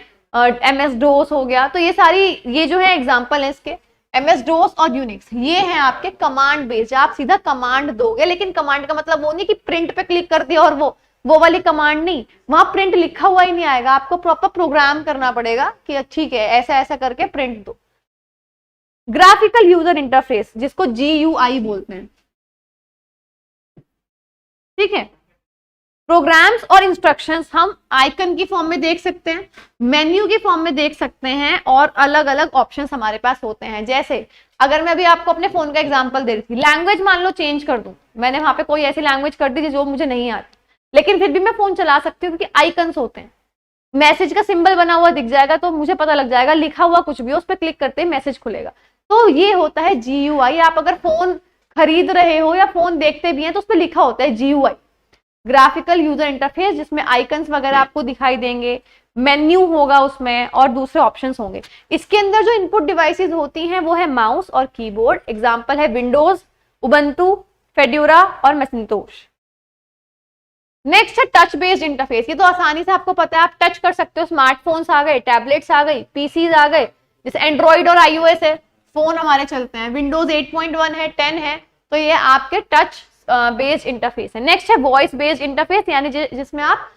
MS DOS हो गया, तो ये सारी, ये जो है एग्जाम्पल है इसके, MS DOS और यूनिक्स, ये हैं आपके कमांड बेस्ड। आप सीधा कमांड दोगे, लेकिन कमांड का मतलब वो नहीं कि प्रिंट पे क्लिक कर दिया और वो वाली कमांड नहीं, वहां प्रिंट लिखा हुआ ही नहीं आएगा, आपको प्रॉपर प्रोग्राम करना पड़ेगा कि ठीक है ऐसा ऐसा करके प्रिंट दो। ग्राफिकल यूजर इंटरफेस, जिसको GUI बोलते हैं। ठीक है, प्रोग्राम्स और इंस्ट्रक्शंस हम आइकन की फॉर्म में देख सकते हैं, मेन्यू की फॉर्म में देख सकते हैं, और अलग अलग ऑप्शंस हमारे पास होते हैं। जैसे अगर मैं अभी आपको अपने फोन का एग्जांपल दे रही थी, लैंग्वेज मान लो चेंज कर दूं, मैंने वहां पे कोई ऐसी लैंग्वेज कर दी जो मुझे नहीं आती, लेकिन फिर भी मैं फोन चला सकती हूँ क्योंकि आइकन्स होते हैं। मैसेज का सिंबल बना हुआ दिख जाएगा तो मुझे पता लग जाएगा, लिखा हुआ कुछ भी, उस पर क्लिक करते ही मैसेज खुलेगा। तो ये होता है GUI। आप अगर फोन खरीद रहे हो या फोन देखते भी हैं तो उस पर लिखा होता है GUI, ग्राफिकल यूजर इंटरफेस, जिसमें आइकन्स वगैरह आपको दिखाई देंगे, मेन्यू होगा उसमें और दूसरे ऑप्शंस होंगे। इसके अंदर जो इनपुट डिवाइसेस होती हैं वो है माउस और कीबोर्ड। एग्जांपल है विंडोज, उबंटू, फेड्यूरा और मैसिंटोश। नेक्स्ट है टच बेस्ड इंटरफेस। ये तो आसानी से आपको पता है, आप टच कर सकते हो, स्मार्टफोन्स आ गए, टैबलेट्स आ गई, PCs आ गए, जैसे एंड्रॉइड और iOS है, फोन हमारे चलते हैं, विंडोज 8.1 है, 10 है, तो ये आपके टच बेस्ड इंटरफेस है। नेक्स्ट है वॉइस बेस्ड इंटरफेस, यानी जिसमें आप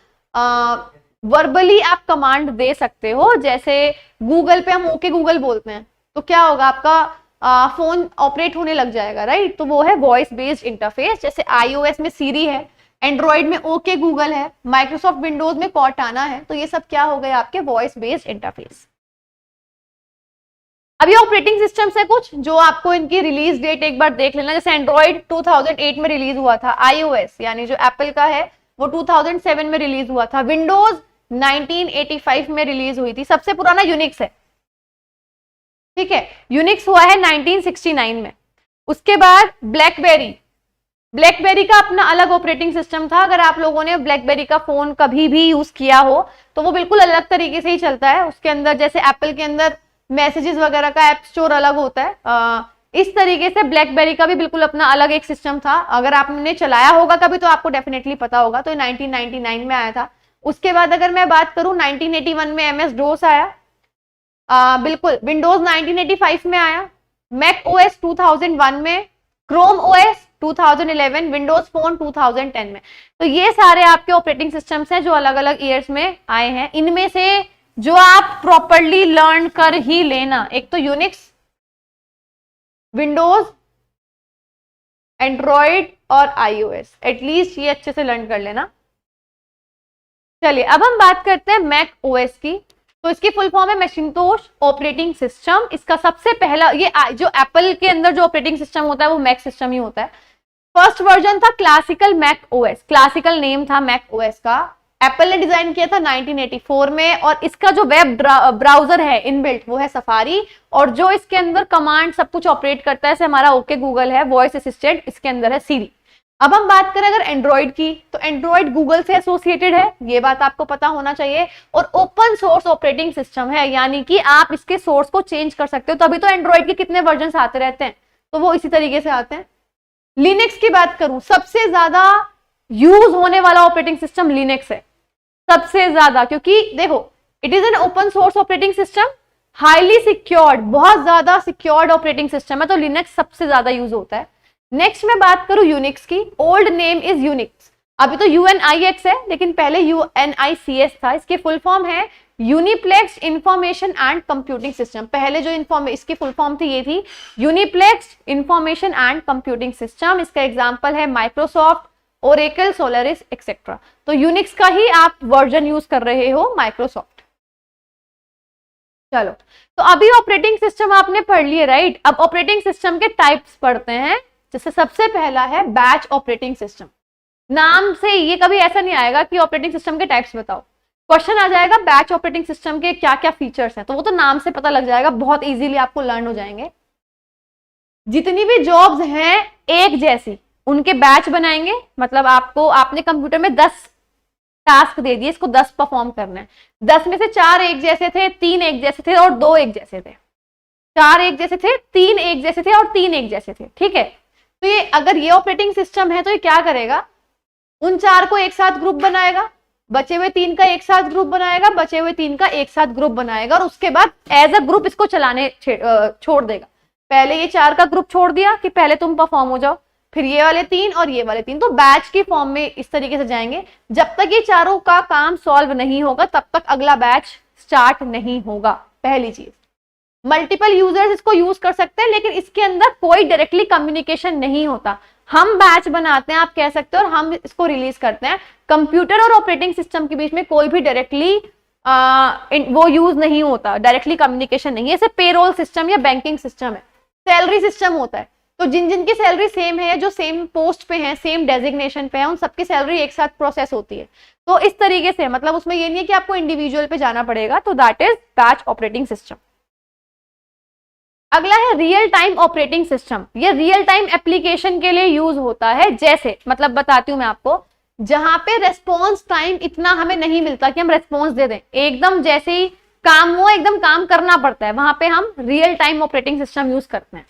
वर्बली आप कमांड दे सकते हो। जैसे गूगल पे हम ओके गूगल बोलते हैं तो क्या होगा, आपका फोन ऑपरेट होने लग जाएगा, राइट, तो वो है वॉइस बेस्ड इंटरफेस। जैसे iOS में सीरी है, एंड्रॉइड में ओके गूगल है, माइक्रोसॉफ्ट विंडोज में कॉर्टाना है, तो ये सब क्या हो गए आपके वॉइस बेस्ड इंटरफेस। अभी ऑपरेटिंग सिस्टम से कुछ जो आपको इनकी रिलीज डेट एक बार देख लेना। जैसे एंड्रॉइड 2008 में रिलीज हुआ था, iOS यानी जो एप्पल का है वो 2007 में रिलीज हुआ था, विंडोज 1985 में रिलीज हुई थी। सबसे पुराना यूनिक्स है, ठीक है, यूनिक्स हुआ है 1969 में। उसके बाद ब्लैकबेरी का अपना अलग ऑपरेटिंग सिस्टम था। अगर आप लोगों ने ब्लैकबेरी का फोन कभी भी यूज किया हो तो वो बिल्कुल अलग तरीके से ही चलता है। उसके अंदर जैसे एप्पल के अंदर मैसेजेस वगैरह का ऐप स्टोर अलग होता है, इस तरीके से ब्लैकबेरी का भी बिल्कुल अपना अलग एक सिस्टम था। अगर आपने चलाया होगा कभी तो आपको डेफिनेटली पता होगा। तो 1999 में आया था। उसके बाद अगर मैं बात करूं 1981 में MS DOS आया, बिल्कुल विंडोज 1985 में आया, मैक OS 2001 में, क्रोम OS 2011, विंडोज फोन 2010 में। तो ये सारे आपके ऑपरेटिंग सिस्टम्स हैं जो अलग अलग ईयर्स में आए हैं। इनमें से जो आप प्रॉपरली लर्न कर ही लेना, एक तो यूनिक्स, विंडोज, एंड्रॉइड और आईओएस, एटलीस्ट ये अच्छे से लर्न कर लेना। चलिए अब हम बात करते हैं मैक ओएस की। तो इसकी फुल फॉर्म है मैकिंटोश ऑपरेटिंग सिस्टम। इसका सबसे पहला, ये जो एप्पल के अंदर जो ऑपरेटिंग सिस्टम होता है वो मैक सिस्टम ही होता है। फर्स्ट वर्जन था classical Mac OS, classical name था मैक ओएस का। एप्पल ने डिजाइन किया था 1984 में, और इसका जो वेब ब्राउजर है इनबिल्ट वो है सफारी, और जो इसके अंदर कमांड सब कुछ ऑपरेट करता है, जैसे हमारा ओके गूगल है, वॉइस असिस्टेंट, इसके अंदर है सीरी। अब हम बात करें अगर एंड्रॉइड की, तो एंड्रॉइड गूगल से एसोसिएटेड है, ये बात आपको पता होना चाहिए, और ओपन सोर्स ऑपरेटिंग सिस्टम है, यानी कि आप इसके सोर्स को चेंज कर सकते हो। तभी तो एंड्रॉइड के कितने वर्जन आते रहते हैं, तो वो इसी तरीके से आते हैं। लिनक्स की बात करूं, सबसे ज्यादा यूज होने वाला ऑपरेटिंग सिस्टम लिनक्स है, सबसे ज्यादा, क्योंकि देखो it is an open source operating system, highly secured, बहुत ज्यादा सिक्योर्ड ऑपरेटिंग सिस्टम है, तो लिनक्स सबसे ज्यादा यूज होता है। नेक्स्ट मैं बात करूं यूनिक्स की, ओल्ड नेम इज यूनिक्स, अभी तो UNIX है, लेकिन पहले UNICS था। इसकी फुल फॉर्म है यूनिप्लेक्स इंफॉर्मेशन एंड कंप्यूटिंग सिस्टम। पहले जो इसकी फुल फॉर्म थी ये थी यूनिप्लेक्स इंफॉर्मेशन एंड कंप्यूटिंग सिस्टम। इसका एग्जांपल है माइक्रोसॉफ्ट, ओरेकल, सोलारिस एक्सेट्रा। तो यूनिक्स का ही आप वर्जन यूज कर रहे हो, माइक्रोसॉफ्ट। चलो, तो अभी ऑपरेटिंग सिस्टम आपने पढ़ लिए, राइट। अब ऑपरेटिंग सिस्टम के टाइप्स पढ़ते हैं। जैसे सबसे पहला है बैच ऑपरेटिंग सिस्टम। नाम से ये कभी ऐसा नहीं आएगा कि ऑपरेटिंग सिस्टम के टाइप्स बताओ, क्वेश्चन आ जाएगा बैच ऑपरेटिंग सिस्टम के क्या क्या फीचर्स हैं, तो वो तो नाम से पता लग जाएगा, बहुत इजीली आपको लर्न हो जाएंगे। जितनी भी जॉब्स हैं एक जैसी, उनके बैच बनाएंगे, मतलब आपने कंप्यूटर में 10 टास्क दे दिए, इसको 10 परफॉर्म करना है। 10 में से 4 एक जैसे थे, 3 एक जैसे थे और 2 एक जैसे थे। 4 एक जैसे थे, 3 एक जैसे थे और 3 एक जैसे थे, ठीक है। तो ये अगर ये ऑपरेटिंग सिस्टम है तो ये क्या करेगा, उन 4 को एक साथ ग्रुप बनाएगा, बचे हुए 3 का एक साथ ग्रुप बनाएगा, बचे हुए 3 का एक साथ ग्रुप बनाएगा, और उसके बाद एज अ ग्रुप इसको चलाने छोड़ देगा। पहले ये 4 का ग्रुप छोड़ दिया कि पहले तुम परफॉर्म हो जाओ, फिर ये वाले 3 और ये वाले 3, तो बैच की फॉर्म में इस तरीके से जाएंगे। जब तक ये चारों का काम सॉल्व नहीं होगा तब तक अगला बैच स्टार्ट नहीं होगा। पहली चीज, मल्टीपल यूजर्स इसको यूज कर सकते हैं, लेकिन इसके अंदर कोई डायरेक्टली कम्युनिकेशन नहीं होता। हम बैच बनाते हैं, आप कह सकते हो, और हम इसको रिलीज करते हैं। कंप्यूटर और ऑपरेटिंग सिस्टम के बीच में कोई भी डायरेक्टली वो यूज नहीं होता, डायरेक्टली कम्युनिकेशन नहीं है। जैसे पेरोल सिस्टम या बैंकिंग सिस्टम है, सैलरी सिस्टम होता है, तो जिन जिन की सैलरी सेम है, जो सेम पोस्ट पे है, सेम डेजिग्नेशन पे है, उन सबकी सैलरी एक साथ प्रोसेस होती है। तो इस तरीके से, मतलब उसमें ये नहीं है कि आपको इंडिविजुअल पे जाना पड़ेगा, तो that is batch operating system. अगला है रियल टाइम ऑपरेटिंग सिस्टम। ये रियल टाइम एप्लीकेशन के लिए यूज होता है, जैसे मतलब बताती हूं मैं आपको, जहां पे रेस्पॉन्स टाइम इतना हमें नहीं मिलता कि हम रेस्पॉन्स दे दें, एकदम जैसे ही काम हो एकदम काम करना पड़ता है, वहां पे हम रियल टाइम ऑपरेटिंग सिस्टम यूज करते हैं।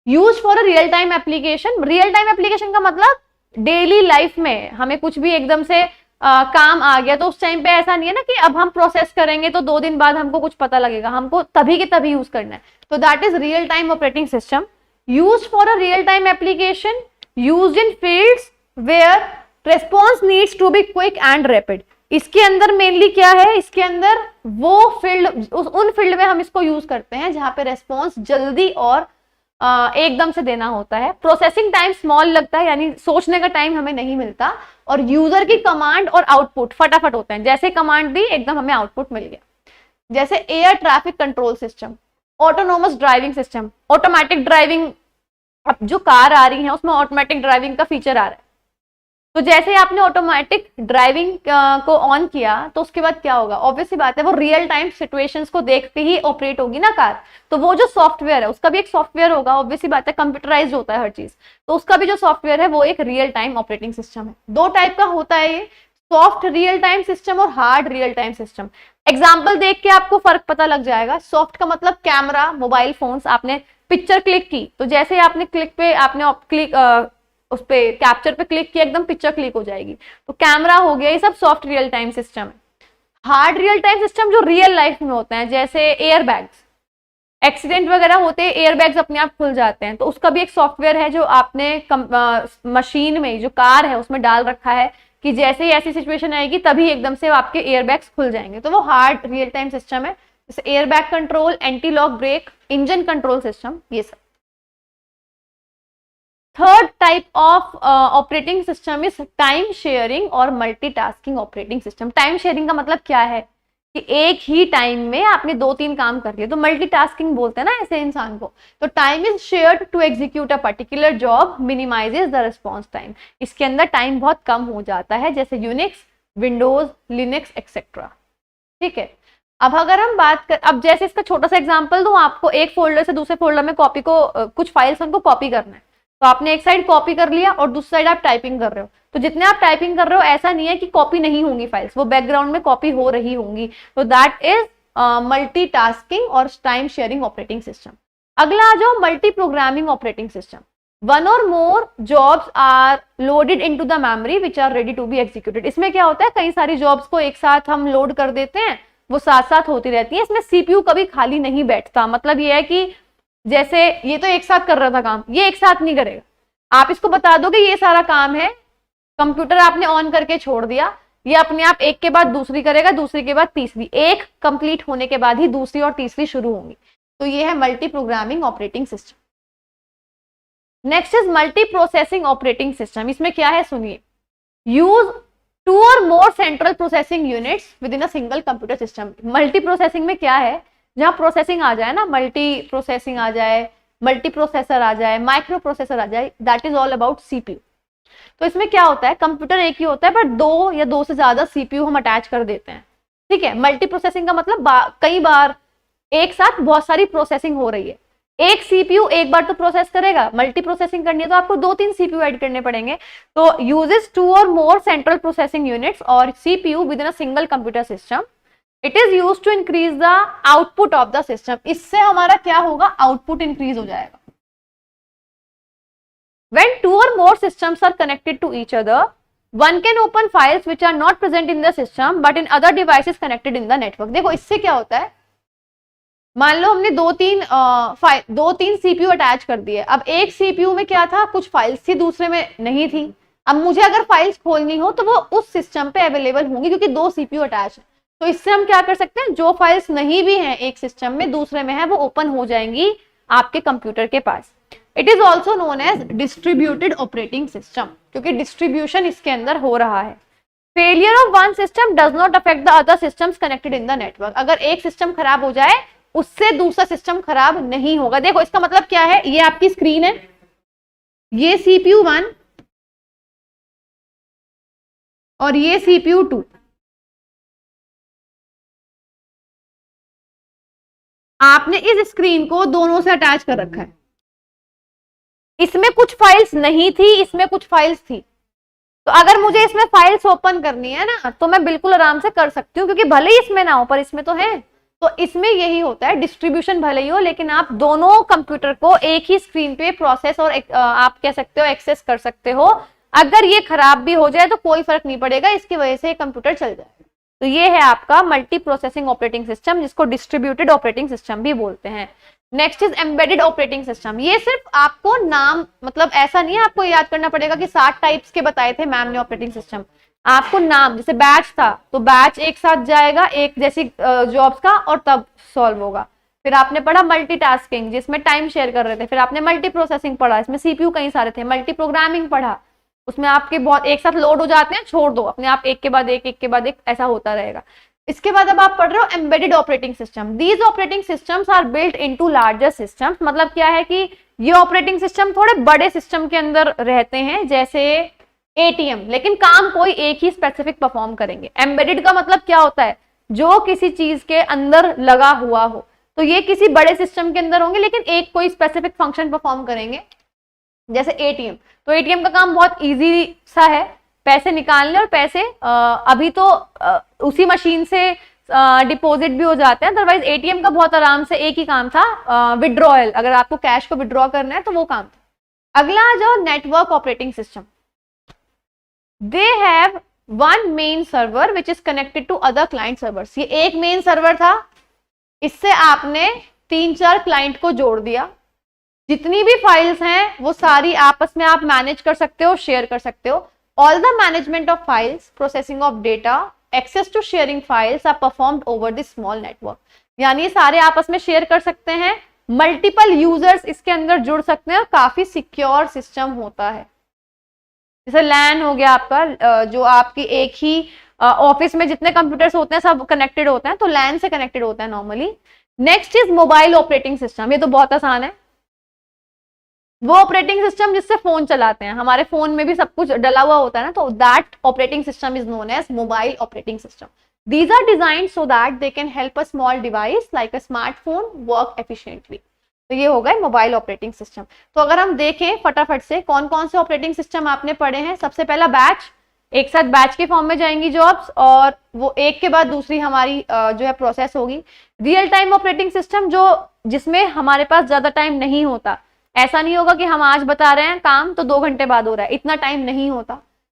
Use for a real time application. Real time application का मतलब डेली लाइफ में हमें कुछ भी एकदम से काम आ गया, तो उस टाइम पे ऐसा नहीं है ना कि अब हम प्रोसेस करेंगे तो 2 दिन बाद हमको कुछ पता लगेगा, हमको तभी के तभी यूज करना है। तो that is real time operating system. Use for a real time application, use in fields where response needs to be quick and rapid. इसके अंदर मेनली क्या है, इसके अंदर वो फील्ड, उन फील्ड में हम इसको यूज करते हैं जहां पे रेस्पॉन्स जल्दी और एकदम से देना होता है। प्रोसेसिंग टाइम स्मॉल लगता है, यानी सोचने का टाइम हमें नहीं मिलता, और यूजर की कमांड और आउटपुट फटाफट होते हैं, जैसे कमांड दी एकदम हमें आउटपुट मिल गया। जैसे air traffic control system, autonomous driving system, automatic driving, अब जो कार आ रही है उसमें ऑटोमेटिक ड्राइविंग का फीचर आ रहा है। तो जैसे आपने ऑटोमेटिक ड्राइविंग को ऑन किया तो उसके बाद क्या होगा, ऑब्वियस सी बात है वो रियल टाइम सिचुएशंस को देखते ही ऑपरेट होगी ना कार। तो वो जो सॉफ्टवेयर है उसका भी एक सॉफ्टवेयर होगा, ऑब्वियस सी बात है, कंप्यूटराइज्ड होता है हर चीज, तो उसका भी जो सॉफ्टवेयर है वो एक रियल टाइम ऑपरेटिंग सिस्टम है। 2 टाइप का होता है ये, सॉफ्ट रियल टाइम सिस्टम और hard real time system. Example देख के आपको फर्क पता लग जाएगा। सॉफ्ट का मतलब कैमरा, मोबाइल फोन्स, आपने पिक्चर क्लिक की तो जैसे आपने क्लिक पे आपने क्लिक उस पे कैप्चर पे क्लिक किया एकदम पिक्चर क्लिक हो जाएगी, तो कैमरा हो गया, ये सब सॉफ्ट रियल टाइम सिस्टम है। हार्ड रियल टाइम सिस्टम जो रियल लाइफ में होते हैं, जैसे एयर बैग्स। एक्सीडेंट वगैरह होते हैं, एयरबैग्स अपने आप खुल जाते हैं, तो उसका भी एक सॉफ्टवेयर है जो आपने मशीन में, जो कार है उसमें डाल रखा है कि जैसे ही ऐसी सिचुएशन आएगी तभी एकदम से आपके एयरबैग्स खुल जाएंगे। तो वो हार्ड रियल टाइम सिस्टम है, जैसे airbag control, anti lock brake, engine control system, ये सब। Third type of operating system is time sharing और multitasking operating system. Time sharing का मतलब क्या है कि एक ही टाइम में आपने 2-3 काम कर लिए, तो मल्टीटास्किंग बोलते हैं ना ऐसे इंसान को। तो time is shared to execute a particular job, minimizes the response time. इसके अंदर टाइम बहुत कम हो जाता है, जैसे यूनिक्स, विंडोज, लिनक्स एक्सेट्रा। ठीक है, अब अगर हम बात कर, अब जैसे इसका छोटा सा एग्जांपल दूं आपको, एक फोल्डर से दूसरे फोल्डर में कॉपी को कुछ फाइल्स उनको कॉपी करना है, तो आपने एक साइड कॉपी कर लिया और दूसरी साइड आप टाइपिंग कर रहे हो, तो जितने आप टाइपिंग कर रहे हो ऐसा नहीं है कि कॉपी नहीं होंगी फाइल्स, वो बैकग्राउंड में कॉपी हो रही होंगी। तो दैट इज मल्टीटास्किंग और टाइम शेयरिंग ऑपरेटिंग सिस्टम। अगला आ जाओ multi programming operating system. One और more jobs are loaded into the memory which are ready to be executed. इसमें क्या होता है, कई सारी जॉब्स को एक साथ हम लोड कर देते हैं, वो साथ साथ होती रहती है। इसमें सीपीयू कभी खाली नहीं बैठता, मतलब ये है कि जैसे ये तो एक साथ कर रहा था काम, ये एक साथ नहीं करेगा। आप इसको बता दोगे ये सारा काम है, कंप्यूटर आपने ऑन करके छोड़ दिया, ये अपने आप एक के बाद दूसरी करेगा, दूसरी के बाद तीसरी, एक कंप्लीट होने के बाद ही दूसरी और तीसरी शुरू होंगी। तो ये है multi programming operating system. Next is multi processing operating system. इसमें क्या है सुनिए, यूज 2 और more central processing units within a single computer system. Multi processing में क्या है, जहां प्रोसेसिंग आ जाए ना, मल्टी प्रोसेसिंग आ जाए, मल्टी प्रोसेसर आ जाए, माइक्रो प्रोसेसर आ जाए, that is all about CPU. तो इसमें क्या होता है, कंप्यूटर एक ही होता है पर 2 या 2 से ज्यादा सीपीयू हम अटैच कर देते हैं। ठीक है, मल्टी प्रोसेसिंग का मतलब कई बार एक साथ बहुत सारी प्रोसेसिंग हो रही है। एक सीपीयू एक बार तो प्रोसेस करेगा, मल्टी प्रोसेसिंग करनी है तो आपको 2-3 सीपीयू ऐड करने पड़ेंगे। तो यूजेस 2 और मोर सेंट्रल प्रोसेसिंग यूनिट्स और CPU within a single computer system. It is use to increase the output of the system. इससे हमारा क्या होगा, आउटपुट इंक्रीज हो जाएगा। When 2 or more systems are connected to each other, one can open files which are not present in the system but in other devices connected in the network. देखो इससे क्या होता है, मान लो हमने 2-3 सीपीयू अटैच कर दिए। अब एक सीपीयू में क्या था, कुछ फाइल्स थी, दूसरे में नहीं थी। अब मुझे अगर फाइल्स खोलनी हो तो वो उस सिस्टम पे अवेलेबल होंगी क्योंकि 2 सीपीयू अटैच है। तो इससे हम क्या कर सकते हैं, जो फाइल्स नहीं भी हैं एक सिस्टम में, दूसरे में है, वो ओपन हो जाएंगी आपके कंप्यूटर के पास। It is also known as distributed operating system, क्योंकि डिस्ट्रीब्यूशन इसके अंदर हो रहा है। Failure of one system does not affect the other systems connected in the network. अगर एक सिस्टम खराब हो जाए उससे दूसरा सिस्टम खराब नहीं होगा। देखो इसका मतलब क्या है, ये आपकी स्क्रीन है, ये CPU 1 और ये CPU 2। आपने इस स्क्रीन को दोनों से अटैच कर रखा है। इसमें कुछ फाइल्स नहीं थी, इसमें कुछ फाइल्स थी, तो अगर मुझे इसमें फाइल्स ओपन करनी है ना तो मैं बिल्कुल आराम से कर सकती हूँ, क्योंकि भले ही इसमें ना हो पर इसमें तो है। तो इसमें यही होता है, डिस्ट्रीब्यूशन भले ही हो लेकिन आप दोनों कंप्यूटर को एक ही स्क्रीन पे प्रोसेस और आप कह सकते हो एक्सेस कर सकते हो। अगर ये खराब भी हो जाए तो कोई फर्क नहीं पड़ेगा, इसकी वजह से कंप्यूटर चल जाएगा। तो ये है आपका मल्टी प्रोसेसिंग ऑपरेटिंग सिस्टम, जिसको डिस्ट्रीब्यूटेड ऑपरेटिंग सिस्टम भी बोलते हैं। Next is embedded operating system. ये सिर्फ आपको नाम, मतलब ऐसा नहीं है आपको याद करना पड़ेगा कि 7 टाइप्स के बताए थे मैम ने ऑपरेटिंग सिस्टम। आपको नाम, जैसे बैच था तो बैच एक साथ जाएगा एक जैसी जॉब्स का और तब सॉल्व होगा। फिर आपने पढ़ा मल्टीटास्किंग, जिसमें टाइम शेयर कर रहे थे। फिर आपने मल्टी प्रोसेसिंग पढ़ा, इसमें सीपीयू कई सारे थे। मल्टी प्रोग्रामिंग पढ़ा, उसमें आपके बहुत एक साथ लोड हो जाते हैं, छोड़ दो अपने आप, एक के बाद एक ऐसा होता रहेगा। इसके बाद अब आप पढ़ रहे हो embedded operating system. These operating systems are built into larger systems. मतलब क्या है कि ये ऑपरेटिंग सिस्टम थोड़े बड़े सिस्टम के अंदर रहते हैं, जैसे एटीएम, लेकिन काम कोई एक ही स्पेसिफिक परफॉर्म करेंगे। एम्बेडेड का मतलब क्या होता है, जो किसी चीज के अंदर लगा हुआ हो। तो ये किसी बड़े सिस्टम के अंदर होंगे लेकिन एक कोई स्पेसिफिक फंक्शन परफॉर्म करेंगे, जैसे एटीएम। तो एटीएम का काम बहुत इजी सा है, पैसे निकालने और पैसे अभी तो उसी मशीन से डिपॉजिट भी हो जाते हैं। अदरवाइज एटीएम का बहुत आराम से एक ही काम था, विड्रॉयल। अगर आपको कैश को विड्रॉ करना है तो वो काम था। अगला आ जाओ network operating system. They have one main server which is connected to other client servers. ये एक मेन सर्वर था, इससे आपने 3-4 क्लाइंट को जोड़ दिया, जितनी भी फाइल्स हैं वो सारी आपस में आप मैनेज कर सकते हो, शेयर कर सकते हो। All the management of files, processing of data, access to sharing files are performed over this small network. यानी सारे आपस में शेयर कर सकते हैं, मल्टीपल यूजर्स इसके अंदर जुड़ सकते हैं और काफी सिक्योर सिस्टम होता है। जैसे लैन हो गया आपका, जो आपकी एक ही ऑफिस में जितने कंप्यूटर्स होते हैं सब कनेक्टेड होते हैं, तो लैन से कनेक्टेड होता है normally. Next is mobile operating system. ये तो बहुत आसान है, वो ऑपरेटिंग सिस्टम जिससे फोन चलाते हैं, हमारे फोन में भी सब कुछ डला हुआ होता है ना, तो that operating system is known as mobile operating system. These are designed so that they can help a small device like a smartphone work efficiently. तो ये हो गए मोबाइल ऑपरेटिंग सिस्टम। तो अगर हम देखें फटाफट से कौन कौन से ऑपरेटिंग सिस्टम आपने पढ़े हैं। सबसे पहला बैच, एक साथ बैच के फॉर्म में जाएंगी जॉब्स और वो एक के बाद दूसरी हमारी जो है प्रोसेस होगी। रियल टाइम ऑपरेटिंग सिस्टम, जो जिसमें हमारे पास ज्यादा टाइम नहीं होता, ऐसा नहीं होगा कि हम आज बता रहे हैं काम तो 2 घंटे बाद हो रहा है, इतना टाइम नहीं होता।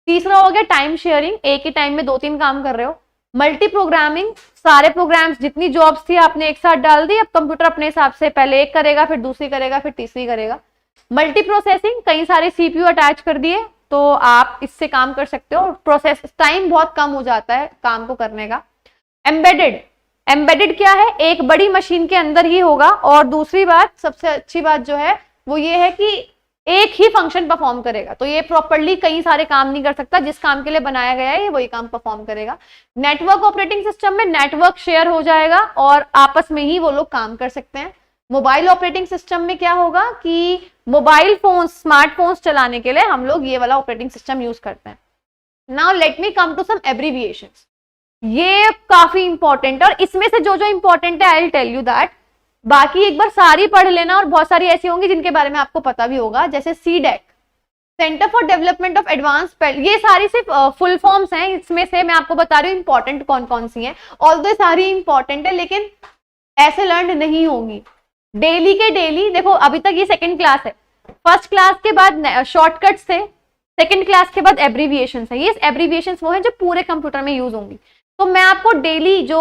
तीसरा हो गया टाइम शेयरिंग, एक ही टाइम में 2-3 काम कर रहे हो। मल्टी प्रोग्रामिंग, सारे प्रोग्राम्स जितनी जॉब्स थी आपने एक साथ डाल दी, अब कंप्यूटर अपने हिसाब से पहले एक करेगा, फिर दूसरी करेगा, फिर तीसरी करेगा। मल्टी प्रोसेसिंग, कई सारे सीपीयू अटैच कर दिए तो आप इससे काम कर सकते हो, प्रोसेस टाइम बहुत कम हो जाता है काम को करने का। एम्बेडेड, एम्बेडेड क्या है, एक बड़ी मशीन के अंदर ही होगा, और दूसरी बात, सबसे अच्छी बात जो है वो ये है कि एक ही फंक्शन परफॉर्म करेगा, तो ये प्रॉपर्ली कई सारे काम नहीं कर सकता, जिस काम के लिए बनाया गया है ये वही काम परफॉर्म करेगा। नेटवर्क ऑपरेटिंग सिस्टम में नेटवर्क शेयर हो जाएगा और आपस में ही वो लोग काम कर सकते हैं। मोबाइल ऑपरेटिंग सिस्टम में क्या होगा कि मोबाइल फोन, स्मार्टफोन्स चलाने के लिए हम लोग ये वाला ऑपरेटिंग सिस्टम यूज करते हैं। Now let me come to some abbreviations, ये काफी इंपॉर्टेंट है और इसमें से जो जो इंपॉर्टेंट है I will tell you that, बाकी एक बार सारी पढ़ लेना, और बहुत सारी ऐसी होंगी जिनके बारे में आपको पता भी होगा, जैसे CDAC, centre for development of advance, ये सारी सिर्फ फुल फॉर्म्स हैं, इसमें से मैं आपको बता रही हूँ इंपॉर्टेंट कौन कौन सी हैं। ऑल्दो सारी इंपॉर्टेंट है लेकिन ऐसे लर्न नहीं होंगी, डेली के डेली। देखो अभी तक ये सेकंड क्लास है, फर्स्ट क्लास के बाद शॉर्टकट्स थे, सेकंड क्लास के बाद एब्रीविएशंस है। ये एब्रीविएशंस वो हैं जो पूरे कंप्यूटर में यूज होंगी। तो मैं आपको डेली जो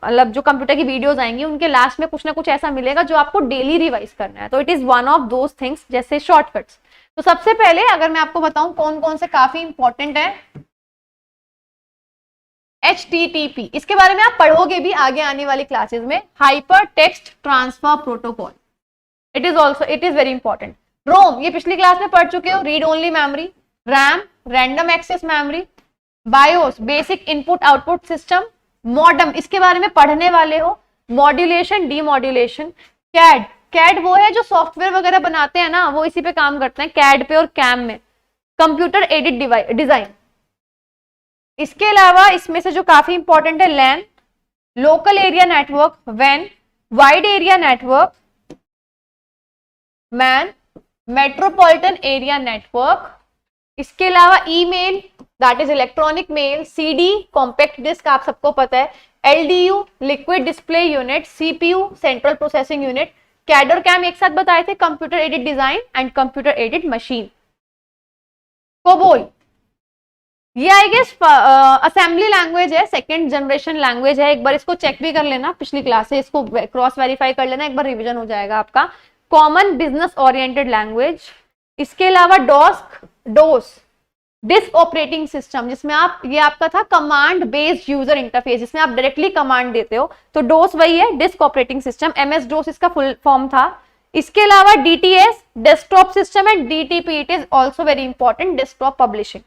मतलब जो कंप्यूटर की वीडियोस आएंगी उनके लास्ट में कुछ ना कुछ ऐसा मिलेगा जो आपको डेली रिवाइज करना है, तो it is one of those things, जैसे शॉर्टकट्स। तो सबसे पहले अगर मैं आपको बताऊं कौन कौन से काफी इंपॉर्टेंट है, HTTP, इसके बारे में आप पढ़ोगे भी आगे आने वाली क्लासेस में, hyper text transfer protocol, it is very important. ROM, ये पिछली क्लास में पढ़ चुके हो, read only memory. RAM, random access memory. BIOS, basic input output system. Modem, इसके बारे में पढ़ने वाले हो। Modulation, demodulation. कैड, कैड वो है जो सॉफ्टवेयर वगैरह बनाते हैं ना, वो इसी पे काम करते हैं, कैड पे और कैम में। Computer aided design. इसके अलावा इसमें से जो काफी इंपॉर्टेंट है, लैन, लोकल एरिया नेटवर्क, वैन, wide area network, MAN, metropolitan area network. इसके अलावा email, that is electronic mail. CD, compact disc, आप सबको पता है। LDU, liquid display unit. CPU, central processing unit. CAD और कैम एक साथ बताए थे, computer aided design and computer aided machine. COBOL, ये आई गेस असेंबली लैंग्वेज है, सेकेंड जनरेशन लैंग्वेज है, एक बार इसको चेक भी कर लेना, पिछली क्लास से इसको क्रॉस वेरीफाई कर लेना, एक बार रिवीजन हो जाएगा आपका। Common business oriented language. इसके अलावा डोस, डिस्क ऑपरेटिंग सिस्टम, जिसमें आप, ये आपका था कमांड बेस्ड यूजर इंटरफेस, जिसमें आप डायरेक्टली कमांड देते हो, तो डोस वही है, डिस्क ऑपरेटिंग सिस्टम। MS डोस इसका फुल फॉर्म था। इसके अलावा DTS, desktop system, and DTP, it is also very important, desktop publishing.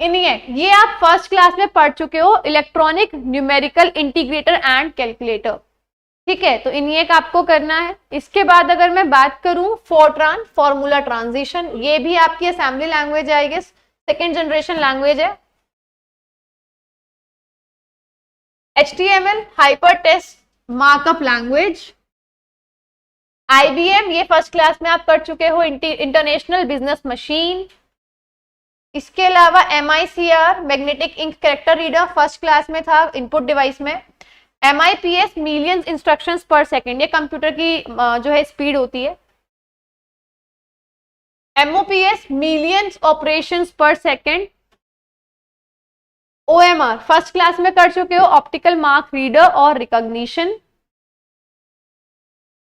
ENIAC, ये आप फर्स्ट क्लास में पढ़ चुके हो, electronic numerical integrator and calculator, ठीक है, तो ENIAC आपको करना है। इसके बाद अगर मैं बात करूं फोरट्रान, फॉर्मूला ट्रांजिशन, ये भी आपकी असेंबली लैंग्वेज है, सेकेंड जनरेशन लैंग्वेज है। HTML, hyper text markup language. IBM, ये फर्स्ट क्लास में आप कर चुके हो, इंटरनेशनल बिजनेस मशीन। इसके अलावा MICR, magnetic ink character reader, first class में था इनपुट डिवाइस में। MIPS, millions instructions per second, ये कंप्यूटर की जो है स्पीड होती है। MOPS, millions operations per second. OMR first class में कर चुके हो, ऑप्टिकल मार्क रीडर और recognition.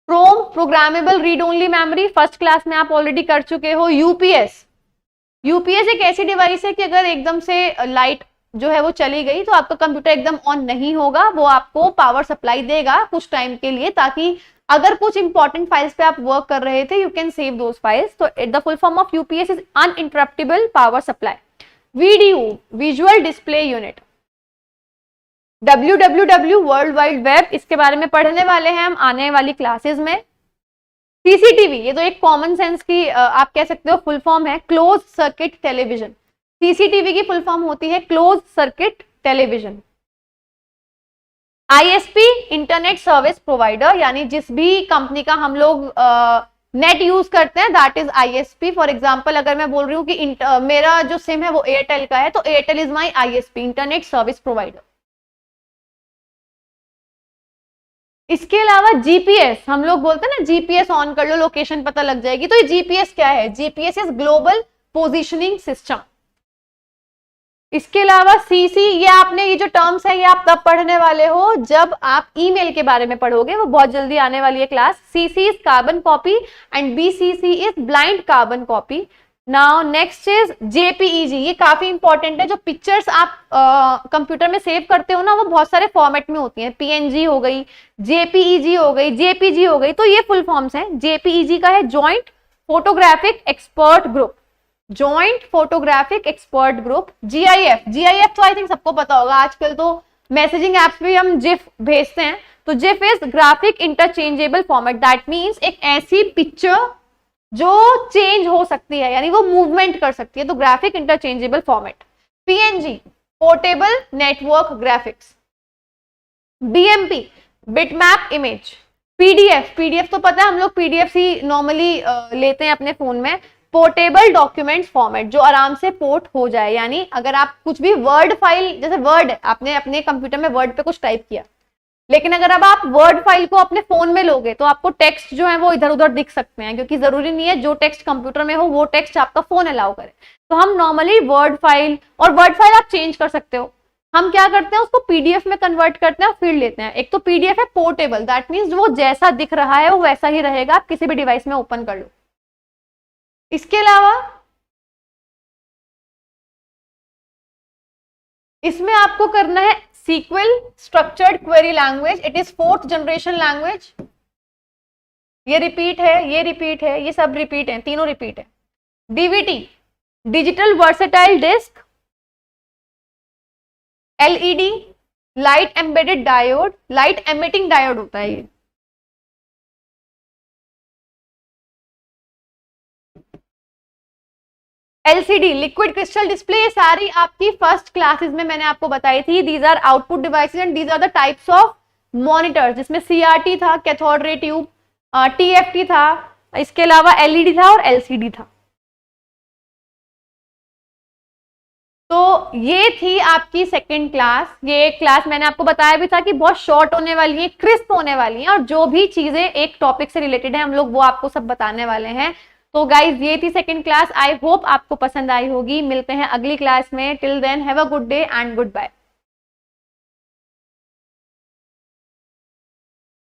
PROM programmable read only memory first class में आप ऑलरेडी कर चुके हो। यूपीएस एक ऐसी डिवाइस है कि अगर एकदम से लाइट जो है वो चली गई तो आपका कंप्यूटर एकदम ऑन नहीं होगा, वो आपको पावर सप्लाई देगा कुछ टाइम के लिए, ताकि अगर कुछ इंपॉर्टेंट फाइल्स पे आप वर्क कर रहे थे you can save those files. तो the full form of UPS is uninterruptible power supply. VDU visual display unit. www world wide web, इसके बारे में पढ़ने वाले हैं हम आने वाली क्लासेस में। सीसीटीवी, ये तो एक कॉमन सेंस की आप कह सकते हो फुल फॉर्म है, क्लोज सर्किट टेलीविजन। सीसीटीवी की फुल फॉर्म होती है close circuit television. ISP internet service provider, यानी जिस भी कंपनी का हम लोग नेट यूज करते हैं that is ISP. For example अगर मैं बोल रही हूँ कि मेरा जो सिम है वो एयरटेल का है, तो Airtel is my ISP, internet service provider. इसके अलावा जीपीएस, हम लोग बोलते हैं ना जीपीएस ऑन कर लो लोकेशन पता लग जाएगी, तो ये जीपीएस क्या है? GPS is global positioning system. इसके अलावा सीसी, ये आपने ये जो टर्म्स है ये आप तब पढ़ने वाले हो जब आप ईमेल के बारे में पढ़ोगे, वो बहुत जल्दी आने वाली है class. CC is carbon copy and BCC is blind carbon copy. Now next is JPEG, ये काफी इंपॉर्टेंट है। जो पिक्चर्स आप कंप्यूटर में सेव करते हो ना वो बहुत सारे फॉर्मेट में होती हैं, पीएनजी हो गई, जेपीईजी हो गई, जेपीजी हो गई, तो ये फुल फॉर्म्स हैं। जेपीईजी का है joint photographic expert group, joint photographic expert group. GIF, GIF तो आई थिंक सबको पता होगा, आजकल तो मैसेजिंग एप्स पे हम जिफ भेजते हैं, तो GIF is graphic interchangeable format, that means एक ऐसी पिक्चर जो चेंज हो सकती है, यानी वो मूवमेंट कर सकती है, तो graphic interchangeable format. PNG portable network graphics. BMP bitmap image. PDF, PDF तो पता है हम लोग पीडीएफ ही नॉर्मली लेते हैं अपने फोन में। पोर्टेबल डॉक्यूमेंट फॉर्मेट, जो आराम से पोर्ट हो जाए, यानी अगर आप कुछ भी वर्ड फाइल, जैसे वर्ड आपने अपने कंप्यूटर में वर्ड पे कुछ टाइप किया, लेकिन अगर अब आप वर्ड फाइल को अपने फोन में लोगे तो आपको टेक्स्ट जो है वो इधर उधर दिख सकते हैं, क्योंकि जरूरी नहीं है जो टेक्स्ट कंप्यूटर में हो वो टेक्स्ट आपका फोन अलाउ करे। तो हम नॉर्मली वर्ड फाइल, और वर्ड फाइल आप चेंज कर सकते हो, हम क्या करते हैं उसको पीडीएफ में कन्वर्ट करते हैं और फिर लेते हैं। एक तो पीडीएफ है पोर्टेबल, दैट मीन्स वो जैसा दिख रहा है वो वैसा ही रहेगा, आप किसी भी डिवाइस में ओपन कर लो। इसके अलावा इसमें आपको करना है SQL structured query language, it is 4th generation language. ये रिपीट है, ये रिपीट है, ये सब रिपीट है, तीनों रिपीट है। DVT digital versatile disc. LED light embedded diode, light emitting diode होता है ये। एलसीडी लिक्विड क्रिस्टल डिस्प्ले, ये सारी आपकी फर्स्ट क्लासेस में मैंने आपको बताई थी। These are output devices and these are the types of monitors, जिसमें सीआरटी था, कैथोड रे ट्यूब, टीएफटी था, इसके अलावा एलईडी था और एलसीडी था। तो ये थी आपकी सेकंड क्लास। ये क्लास मैंने आपको बताया भी था कि बहुत शॉर्ट होने वाली है, क्रिस्प होने वाली है, और जो भी चीजें एक टॉपिक से रिलेटेड है हम लोग वो आपको सब बताने वाले हैं। तो गाइज ये थी सेकंड क्लास, आई होप आपको पसंद आई होगी। मिलते हैं अगली क्लास में, till then have a good day and good bye.